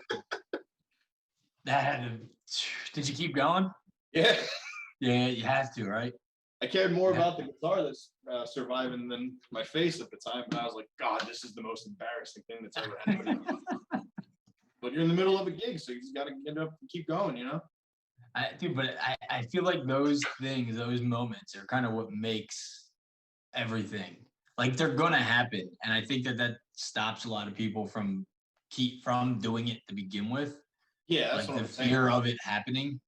[SPEAKER 1] that had to. Did you keep going?
[SPEAKER 2] Yeah.
[SPEAKER 1] Yeah, you have to, right?
[SPEAKER 2] I cared more
[SPEAKER 1] Yeah.
[SPEAKER 2] about the guitar that's surviving than my face at the time. And I was like, God, this is the most embarrassing thing that's ever happened. But you're in the middle of a gig, so you just got to get up and keep going, you know?
[SPEAKER 1] But I feel like those things, those moments are kind of what makes everything. Like they're gonna happen. And I think that stops a lot of people from doing it to begin with.
[SPEAKER 2] Yeah, that's
[SPEAKER 1] Like
[SPEAKER 2] what
[SPEAKER 1] the
[SPEAKER 2] I'm saying.
[SPEAKER 1] fear of it happening.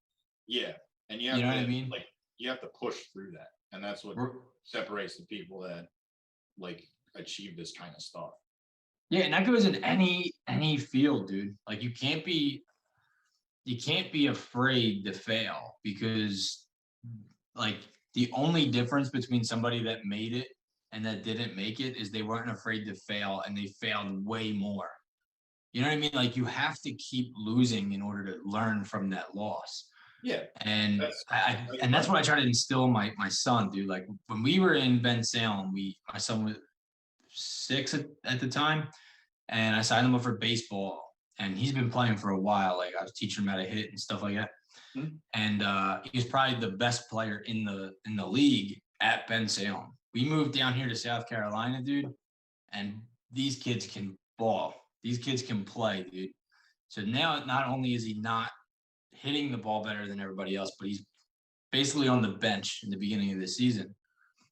[SPEAKER 2] Yeah. And you have
[SPEAKER 1] You know
[SPEAKER 2] to,
[SPEAKER 1] what I mean?
[SPEAKER 2] like, you have to push through that. And that's what separates the people that like achieve this kind of stuff.
[SPEAKER 1] Yeah, and that goes in any field, dude. Like you can't be afraid to fail because like the only difference between somebody that made it and that didn't make it is they weren't afraid to fail and they failed way more. You know what I mean? Like you have to keep losing in order to learn from that loss.
[SPEAKER 2] Yeah.
[SPEAKER 1] And that's what I try to instill in my son, dude. Like when we were in Ben Salem, my son was 6 at the time, and I signed him up for baseball. And he's been playing for a while. Like I was teaching him how to hit and stuff like that. Mm-hmm. And he was probably the best player in the league at Ben Salem. We moved down here to South Carolina, dude, and these kids can ball. These kids can play, dude. So now not only is he not hitting the ball better than everybody else, but he's basically on the bench in the beginning of the season.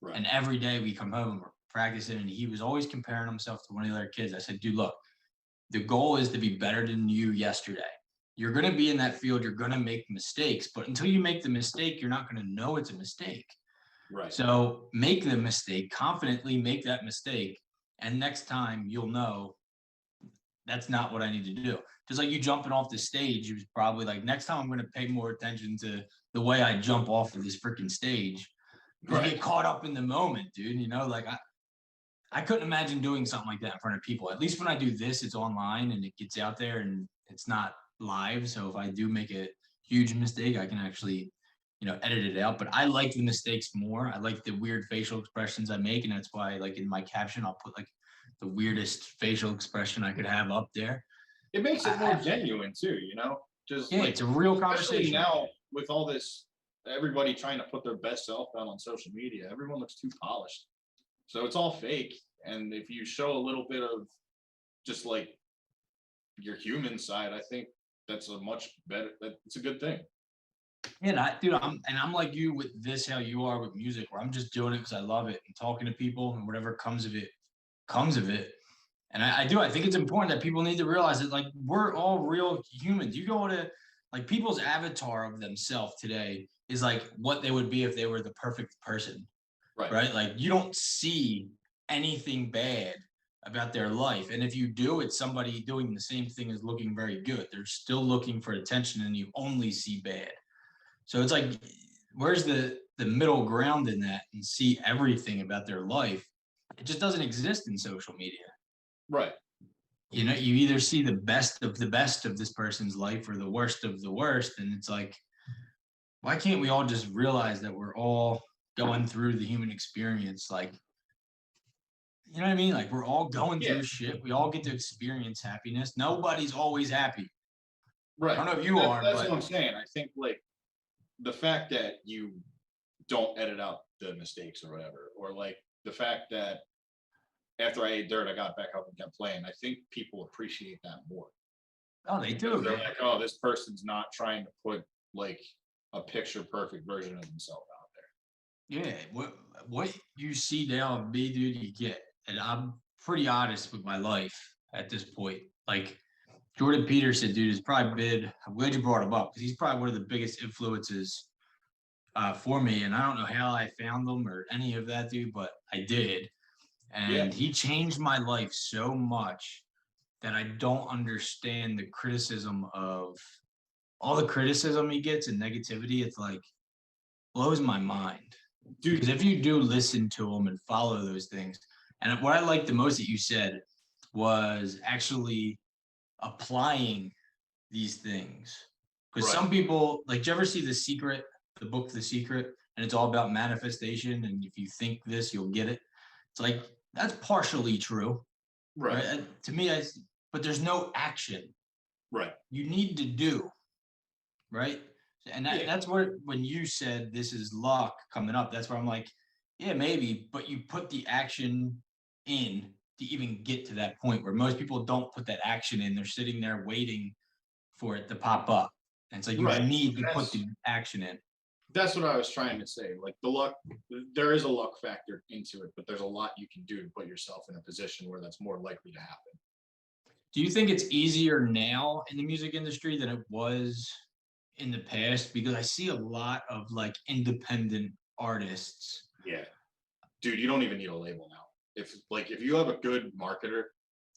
[SPEAKER 1] Right. And every day we come home and we're practicing, and he was always comparing himself to one of the other kids. I said, dude, look, the goal is to be better than you yesterday. You're going to be in that field. You're going to make mistakes, but until you make the mistake, you're not going to know it's a mistake. Right. So make the mistake, confidently make that mistake. And next time you'll know that's not what I need to do. Just like you jumping off the stage, you was probably like, next time I'm going to pay more attention to the way I jump off of this freaking stage. Right. You get caught up in the moment, dude. You know, like I couldn't imagine doing something like that in front of people. At least when I do this, it's online and it gets out there and it's not live. So if I do make a huge mistake, I can actually, edit it out. But I like the mistakes more. I like the weird facial expressions I make. And that's why, like, in my caption, I'll put like the weirdest facial expression I could have up there.
[SPEAKER 2] It makes it more genuine too, Just
[SPEAKER 1] yeah, it's a real conversation.
[SPEAKER 2] Now with all this, everybody trying to put their best self out on social media, everyone looks too polished. So it's all fake. And if you show a little bit of just like your human side, I think that's it's a good thing.
[SPEAKER 1] Yeah, I'm like you with this, how you are with music, where I'm just doing it because I love it and talking to people, and whatever comes of it, comes of it. And I think it's important that people need to realize that, like, we're all real humans. You go to, like, people's avatar of themselves today is like what they would be if they were the perfect person. Right? Like, you don't see anything bad about their life. And if you do, it's somebody doing the same thing as looking very good. They're still looking for attention and you only see bad. So it's like, where's the middle ground in that and see everything about their life? It just doesn't exist in social media.
[SPEAKER 2] Right.
[SPEAKER 1] You either see the best of this person's life or the worst of the worst. And it's like, why can't we all just realize that we're all going through the human experience? Like, you know what I mean? Like, we're all going through shit. We all get to experience happiness. Nobody's always happy.
[SPEAKER 2] Right.
[SPEAKER 1] I don't know if you are.
[SPEAKER 2] That's what I'm saying. I think, like, the fact that you don't edit out the mistakes or whatever, or like the fact that after I ate dirt, I got back up and kept playing. I think people appreciate that more.
[SPEAKER 1] Oh, they do.
[SPEAKER 2] They're like, oh, this person's not trying to put like a picture perfect version of themselves out
[SPEAKER 1] Yeah, what you see now of me, dude, you get. And I'm pretty honest with my life at this point. Like Jordan Peterson, dude, has probably been. I'm glad you brought him up because he's probably one of the biggest influences for me. And I don't know how I found him or any of that, dude, but I did.
[SPEAKER 2] Yeah.
[SPEAKER 1] And he changed my life so much that I don't understand the criticism of all the criticism he gets and negativity. It's like blows my mind. Because
[SPEAKER 2] Dude,
[SPEAKER 1] if you do listen to them and follow those things, and what I liked the most that you said was actually applying these things. Because
[SPEAKER 2] right.
[SPEAKER 1] some people, like, do you ever see the book The Secret, and it's all about manifestation, and if you think this, you'll get it. It's like that's partially true,
[SPEAKER 2] Right.
[SPEAKER 1] right? To me, but there's no action.
[SPEAKER 2] Right.
[SPEAKER 1] You need to do, right? And
[SPEAKER 2] Yeah.
[SPEAKER 1] that's where when you said this is luck coming up, that's where I'm like, yeah, maybe, but you put the action in to even get to that point where most people don't put that action in. They're sitting there waiting for it to pop up. And it's like you
[SPEAKER 2] Right.
[SPEAKER 1] need to put the action in.
[SPEAKER 2] That's what I was trying to say. Like the luck, there is a luck factor into it, but there's a lot you can do to put yourself in a position where that's more likely to happen.
[SPEAKER 1] Do you think it's easier now in the music industry than it was in the past? Because I see a lot of like independent artists.
[SPEAKER 2] Yeah. Dude, you don't even need a label now. If you have a good marketer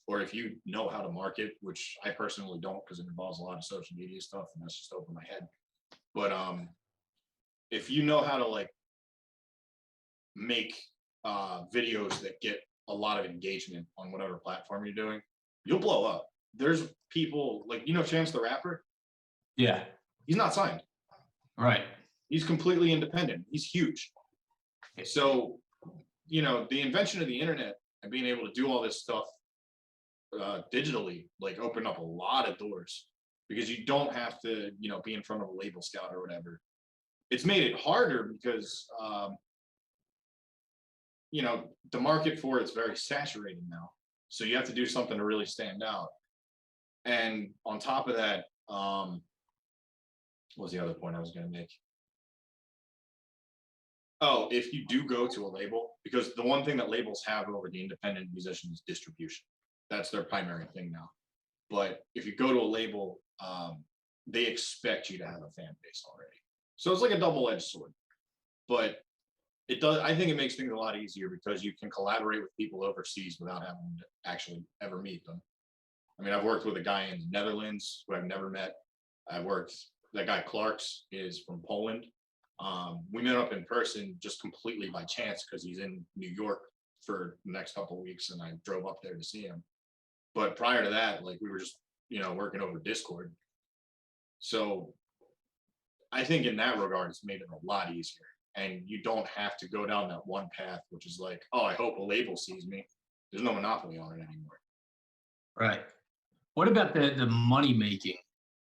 [SPEAKER 2] or if you know how to market, which I personally don't because it involves a lot of social media stuff and that's just over my head. But if you know how to like make videos that get a lot of engagement on whatever platform you're doing, you'll blow up. There's people like Chance the Rapper.
[SPEAKER 1] Yeah,
[SPEAKER 2] He's not signed.
[SPEAKER 1] right.
[SPEAKER 2] He's completely independent. He's huge. So, the invention of the internet and being able to do all this stuff digitally, like opened up a lot of doors because you don't have to, be in front of a label scout or whatever. It's made it harder because, the market for it's very saturated now. So you have to do something to really stand out. And on top of that, what was the other point I was going to make? Oh, if you do go to a label, because the one thing that labels have over the independent musician is distribution. That's their primary thing now. But if you go to a label, they expect you to have a fan base already. So it's like a double-edged sword. But it does. I think it makes things a lot easier because you can collaborate with people overseas without having to actually ever meet them. I mean, I've worked with a guy in the Netherlands who I've never met. That guy Clark's is from Poland. We met up in person just completely by chance because he's in New York for the next couple of weeks and I drove up there to see him. But prior to that, like we were just, working over Discord. So I think in that regard, it's made it a lot easier. And you don't have to go down that one path, which is like, oh, I hope a label sees me. There's no monopoly on it anymore.
[SPEAKER 1] Right. What about the money making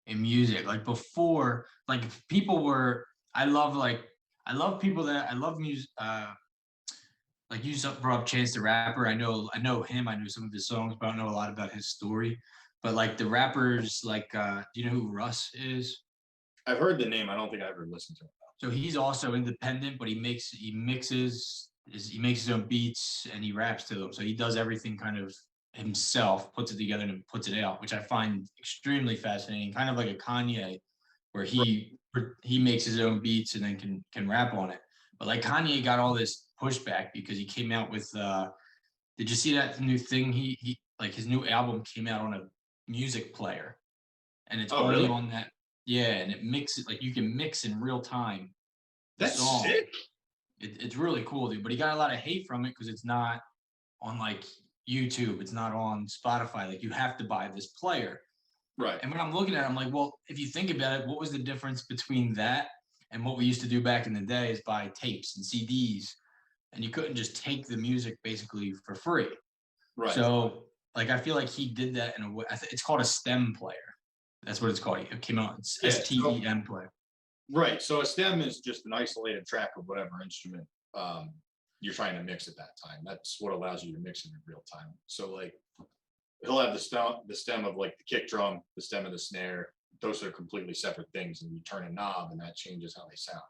[SPEAKER 1] in music? Like before, like people were. I love people that I love music. Like you brought up Chance the Rapper. I know him. I know some of his songs, but I don't know a lot about his story. But like the rappers, like do you know who Russ is?
[SPEAKER 2] I've heard the name. I don't think I ever listened to it.
[SPEAKER 1] So he's also independent, but he makes his own beats and he raps to them. So he does everything kind of himself, puts it together and puts it out, which I find extremely fascinating. Kind of like a Kanye, where he makes his own beats and then can rap on it. But like Kanye got all this pushback because he came out with. Did you see that new thing? He like his new album came out on a music player, and it's only
[SPEAKER 2] really?
[SPEAKER 1] on that. Yeah, and it mixes like you can mix in real time.
[SPEAKER 2] That's sick.
[SPEAKER 1] It's really cool, dude. But he got a lot of hate from it because it's not on like YouTube. It's not on Spotify. Like you have to buy this player.
[SPEAKER 2] Right.
[SPEAKER 1] And when I'm looking at it, I'm like, well, if you think about it, what was the difference between that and what we used to do back in the day is buy tapes and CDs, and you couldn't just take the music basically for free.
[SPEAKER 2] Right.
[SPEAKER 1] So like I feel like he did that in a way. It's called a stem player. That's what it's called. It came out. It's STEM player.
[SPEAKER 2] Right. So a stem is just an isolated track of whatever instrument you're trying to mix at that time. That's what allows you to mix it in real time. So like he'll have the stem of like the kick drum, the stem of the snare. Those are completely separate things, and you turn a knob, and that changes how they sound.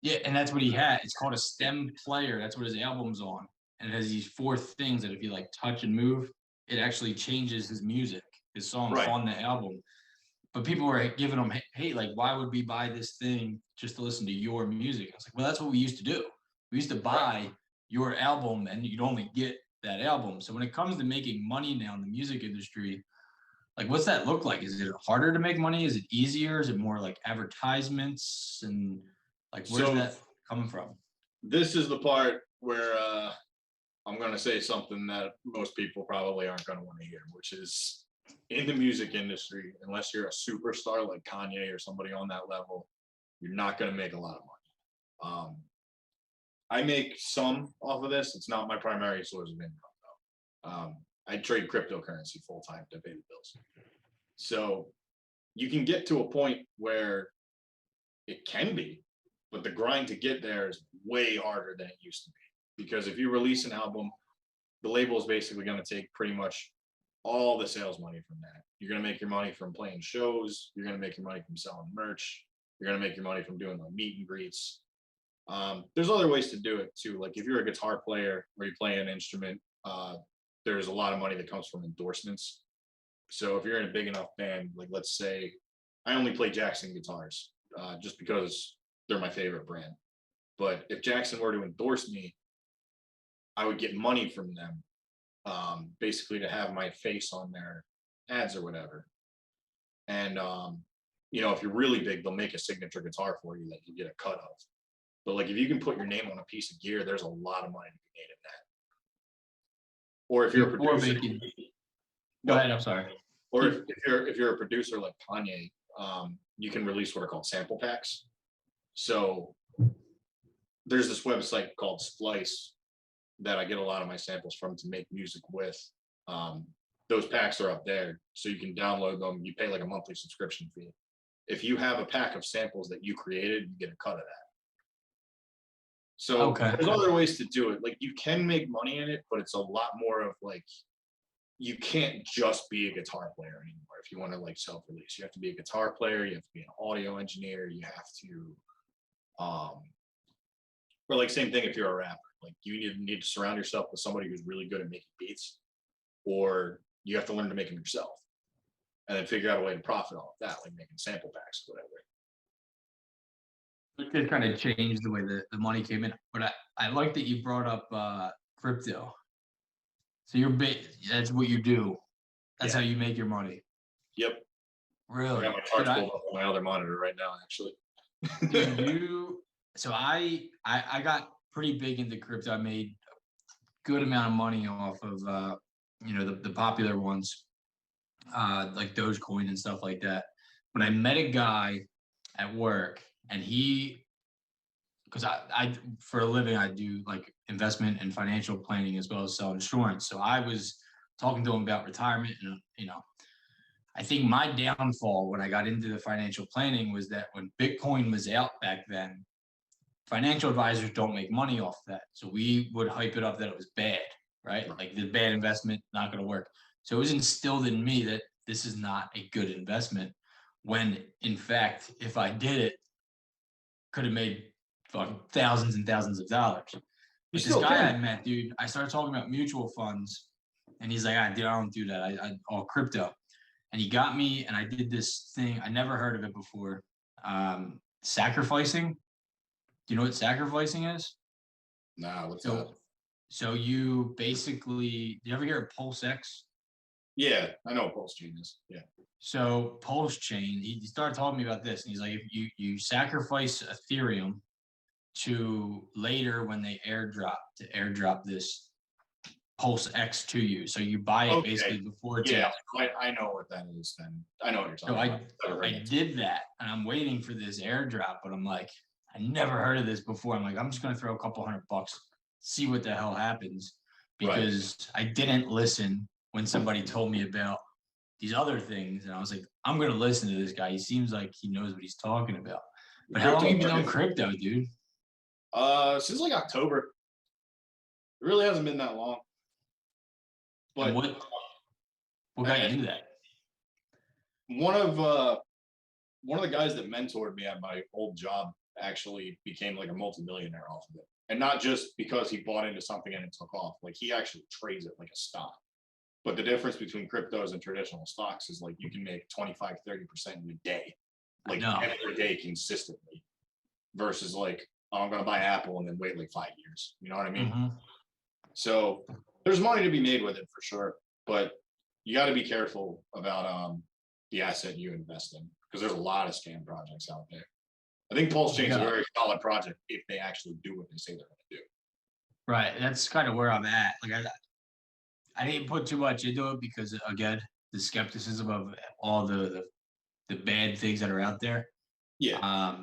[SPEAKER 1] Yeah, and that's what he had. It's called a stem player. That's what his album's on. And it has these 4 things that if you like touch and move, it actually changes his music, his songs
[SPEAKER 2] Right.
[SPEAKER 1] on the album. But people were giving him hate, like, why would we buy this thing just to listen to your music? I was like, well, that's what we used to do. We used to buy your album and you'd only get that album. So when it comes to making money now in the music industry, like, what's that look like? Is it harder to make money? Is it easier? Is it more like advertisements? And like, where's
[SPEAKER 2] So
[SPEAKER 1] that coming from?
[SPEAKER 2] this is the part where I'm going to say something that most people probably aren't going to want to hear, which is in the music industry, unless you're a superstar like Kanye or somebody on that level, you're not going to make a lot of money. I make some off of this. It's not my primary source of income, though. I trade cryptocurrency full time to pay the bills. So you can get to a point where it can be, but the grind to get there is way harder than it used to be. Because if you release an album, the label is basically going to take pretty much all the sales money from that. You're going to make your money from playing shows. You're going to make your money from selling merch. You're going to make your money from doing like meet and greets. There's other ways to do it too. Like if you're a guitar player or you play an instrument, there's a lot of money that comes from endorsements. So if you're in a big enough band, like let's say I only play Jackson guitars just because they're my favorite brand. But if Jackson were to endorse me, I would get money from them, basically to have my face on their ads or whatever. And if you're really big, they'll make a signature guitar for you that you get a cut of. But like if you can put your name on a piece of gear, there's a lot of money to be made in that. Or if you're a producer,
[SPEAKER 1] Go ahead. I'm sorry.
[SPEAKER 2] or if you're a producer like Kanye, you can release what are called sample packs. So there's this website called Splice that I get a lot of my samples from to make music with. Those packs are up there, so you can download them. You pay like a monthly subscription fee. If you have a pack of samples that you created, you get a cut of that. So there's other ways to do it. Like you can make money in it, but it's a lot more of like, you can't just be a guitar player anymore. If you want to like self-release, you have to be a guitar player. You have to be an audio engineer. You have to, or like same thing if you're a rapper. Like you need to surround yourself with somebody who's really good at making beats, or you have to learn to make them yourself, and then figure out a way to profit off that, like making sample packs or whatever.
[SPEAKER 1] It did kind of change the way the money came in, but I like that you brought up crypto. So that's what you do. That's how you make your money.
[SPEAKER 2] Yep.
[SPEAKER 1] Really?
[SPEAKER 2] I got my charts pulled up on my other monitor right now, actually.
[SPEAKER 1] So I got pretty big into crypto. I made a good amount of money off of the popular ones, like Dogecoin and stuff like that. But I met a guy at work, and because I for a living I do like investment and financial planning as well as sell insurance. So I was talking to him about retirement, and I think my downfall when I got into the financial planning was that when Bitcoin was out back then, financial advisors don't make money off that. So we would hype it up that it was bad, right? Like the bad investment, not going to work. So it was instilled in me that this is not a good investment, when in fact, if I did it, could have made thousands and thousands of dollars. But this guy I met, dude, I started talking about mutual funds, and he's like, dude, I don't do that. I all crypto. And he got me, and I did this thing. I never heard of it before. Sacrificing. Do you know what sacrificing is?
[SPEAKER 2] Nah, what's that?
[SPEAKER 1] So you basically, do you ever hear of Pulse X?
[SPEAKER 2] Yeah, I know what Pulse Chain is. Yeah.
[SPEAKER 1] So Pulse Chain, he started talking to me about this, and he's like, if you sacrifice Ethereum to later when they airdrop this Pulse X to you. So you buy it basically before it's out.
[SPEAKER 2] I know what that is then. I know what you're talking about.
[SPEAKER 1] So I did that, and I'm waiting for this airdrop, but I'm like, I never heard of this before. I'm like, I'm just going to throw a couple $100, see what the hell happens, because I didn't listen when somebody told me about these other things. And I was like, I'm going to listen to this guy. He seems like he knows what he's talking about. But how long have you been on crypto, dude?
[SPEAKER 2] Since like October. It really hasn't been that long. But
[SPEAKER 1] and what got you into that?
[SPEAKER 2] One of the guys that mentored me at my old job actually became like a multimillionaire off of it. And not just because he bought into something and it took off. Like he actually trades it like a stock. But the difference between cryptos and traditional stocks is like you can make 25, 30% in a day, like every day consistently, versus like, oh, I'm going to buy Apple and then wait like 5 years. You know what I mean?
[SPEAKER 1] Mm-hmm.
[SPEAKER 2] So there's money to be made with it for sure. But you got to be careful about the asset you invest in because there's a lot of scam projects out there. I think Pulse Chain is a very solid project if they actually do what they say they're going to do.
[SPEAKER 1] Right. That's kind of where I'm at. Like I didn't put too much into it because again, the skepticism of all the bad things that are out there.
[SPEAKER 2] Yeah.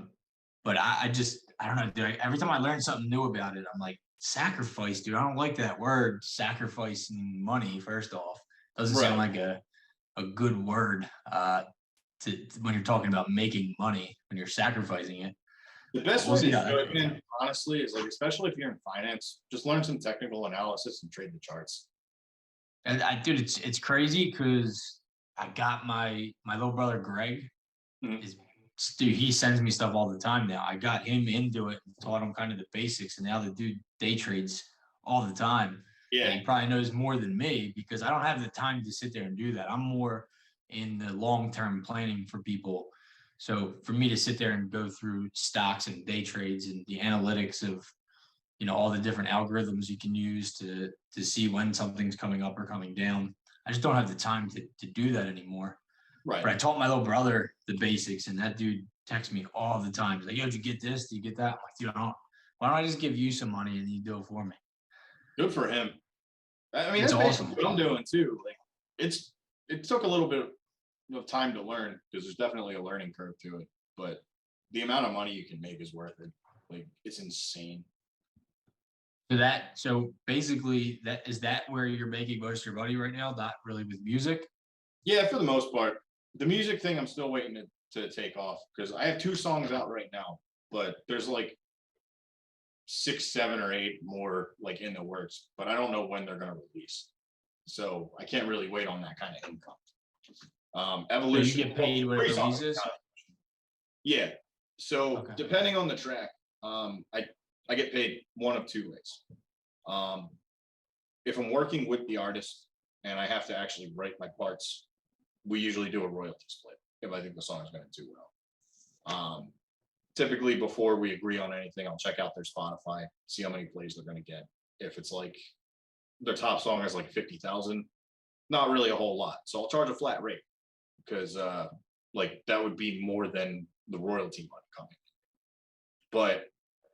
[SPEAKER 1] But I don't know, dude. Every time I learn something new about it, I'm like, sacrifice, dude. I don't like that word, sacrificing money. First off, doesn't sound like a good word to when you're talking about making money when you're sacrificing it.
[SPEAKER 2] The best way to do it, man, honestly, is like, especially if you're in finance, just learn some technical analysis and trade the charts.
[SPEAKER 1] And dude, it's crazy because I got my little brother Greg. Dude, he sends me stuff all the time now. I got him into it and taught him kind of the basics, and now the dude day trades all the time.
[SPEAKER 2] Yeah,
[SPEAKER 1] and he probably knows more than me because I don't have the time to sit there and do that. I'm more in the long-term planning for people. So for me to sit there and go through stocks and day trades and the analytics of, all the different algorithms you can use to see when something's coming up or coming down, I just don't have the time to do that anymore.
[SPEAKER 2] Right.
[SPEAKER 1] But I taught my little brother the basics, and that dude texts me all the time. He's like, yo, did you get this? Did you get that? I'm like, dude, why don't I just give you some money and you do it for me?
[SPEAKER 2] Good for him. I mean,
[SPEAKER 1] it's
[SPEAKER 2] that's
[SPEAKER 1] awesome.
[SPEAKER 2] What I'm doing too. Like it took a little bit of time to learn because there's definitely a learning curve to it, but the amount of money you can make is worth it. Like it's insane.
[SPEAKER 1] So basically is that where you're making most of your money right now? Not really with music?
[SPEAKER 2] Yeah, for the most part. The music thing I'm still waiting to take off because I have 2 songs out right now, but there's like 6, 7, or 8 more like in the works, but I don't know when they're gonna release. So I can't really wait on that kind of income. Evolution.
[SPEAKER 1] So you get paid when it releases?
[SPEAKER 2] Yeah. So depending on the track, I get paid one of 2 ways. If I'm working with the artist and I have to actually write my parts, we usually do a royalty split if I think the song is going to do well. Typically, before we agree on anything, I'll check out their Spotify, see how many plays they're going to get. If it's like their top song has like 50,000, not really a whole lot. So I'll charge a flat rate because like that would be more than the royalty money coming. But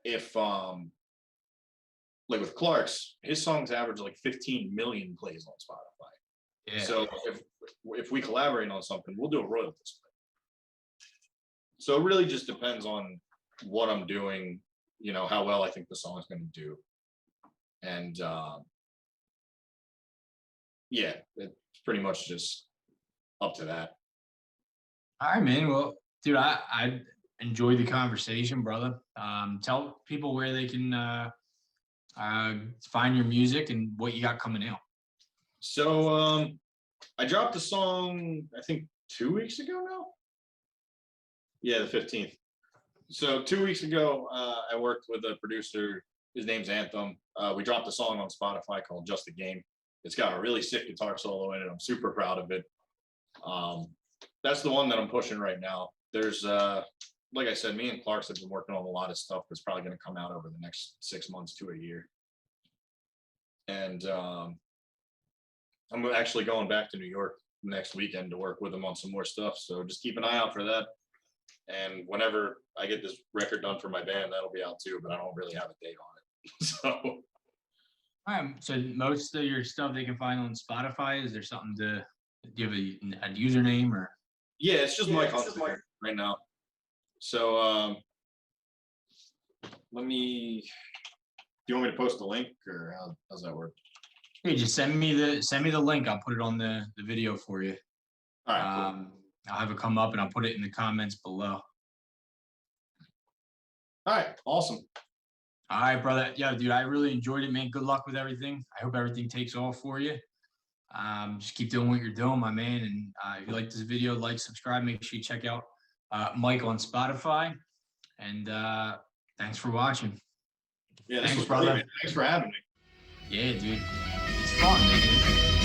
[SPEAKER 2] if like with Clark's, his songs average like 15 million plays on Spotify. Yeah. So if we collaborate on something, we'll do a royalty split. So it really just depends on what I'm doing, how well I think the song is going to do. And yeah, it's pretty much just up to that.
[SPEAKER 1] All right, man. Well, dude, I enjoyed the conversation, brother. Tell people where they can find your music and what you got coming out.
[SPEAKER 2] So I dropped a song, I think 2 weeks ago now. Yeah, the 15th. So 2 weeks ago, I worked with a producer. His name's Anthem. We dropped a song on Spotify called Just a Game. It's got a really sick guitar solo in it. I'm super proud of it. That's the one that I'm pushing right now. There's, like I said, me and Clark's have been working on a lot of stuff that's probably going to come out over the next 6 months to a year. And I'm actually going back to New York next weekend to work with him on some more stuff. So just keep an eye out for that. And whenever I get this record done for my band, that'll be out too, but I don't really have a date on it.
[SPEAKER 1] So most of your stuff they can find on Spotify. Is there something do you have a username or?
[SPEAKER 2] Yeah, it's just Mike Hunsicker right now. So do you want me to post the link or how's that work?
[SPEAKER 1] Hey, just send me the link. I'll put it on the video for you.
[SPEAKER 2] All right. Cool.
[SPEAKER 1] I'll have it come up and I'll put it in the comments below.
[SPEAKER 2] All right. Awesome.
[SPEAKER 1] All right, brother. Yeah, dude, I really enjoyed it, man. Good luck with everything. I hope everything takes off for you. Just keep doing what you're doing, my man. And if you like this video, like, subscribe. Make sure you check out Mike on Spotify. And thanks for watching.
[SPEAKER 2] Yeah, this
[SPEAKER 1] Thanks,
[SPEAKER 2] was
[SPEAKER 1] brother.
[SPEAKER 2] great, man. Thanks for having me.
[SPEAKER 1] Yeah, dude. It's fun, man.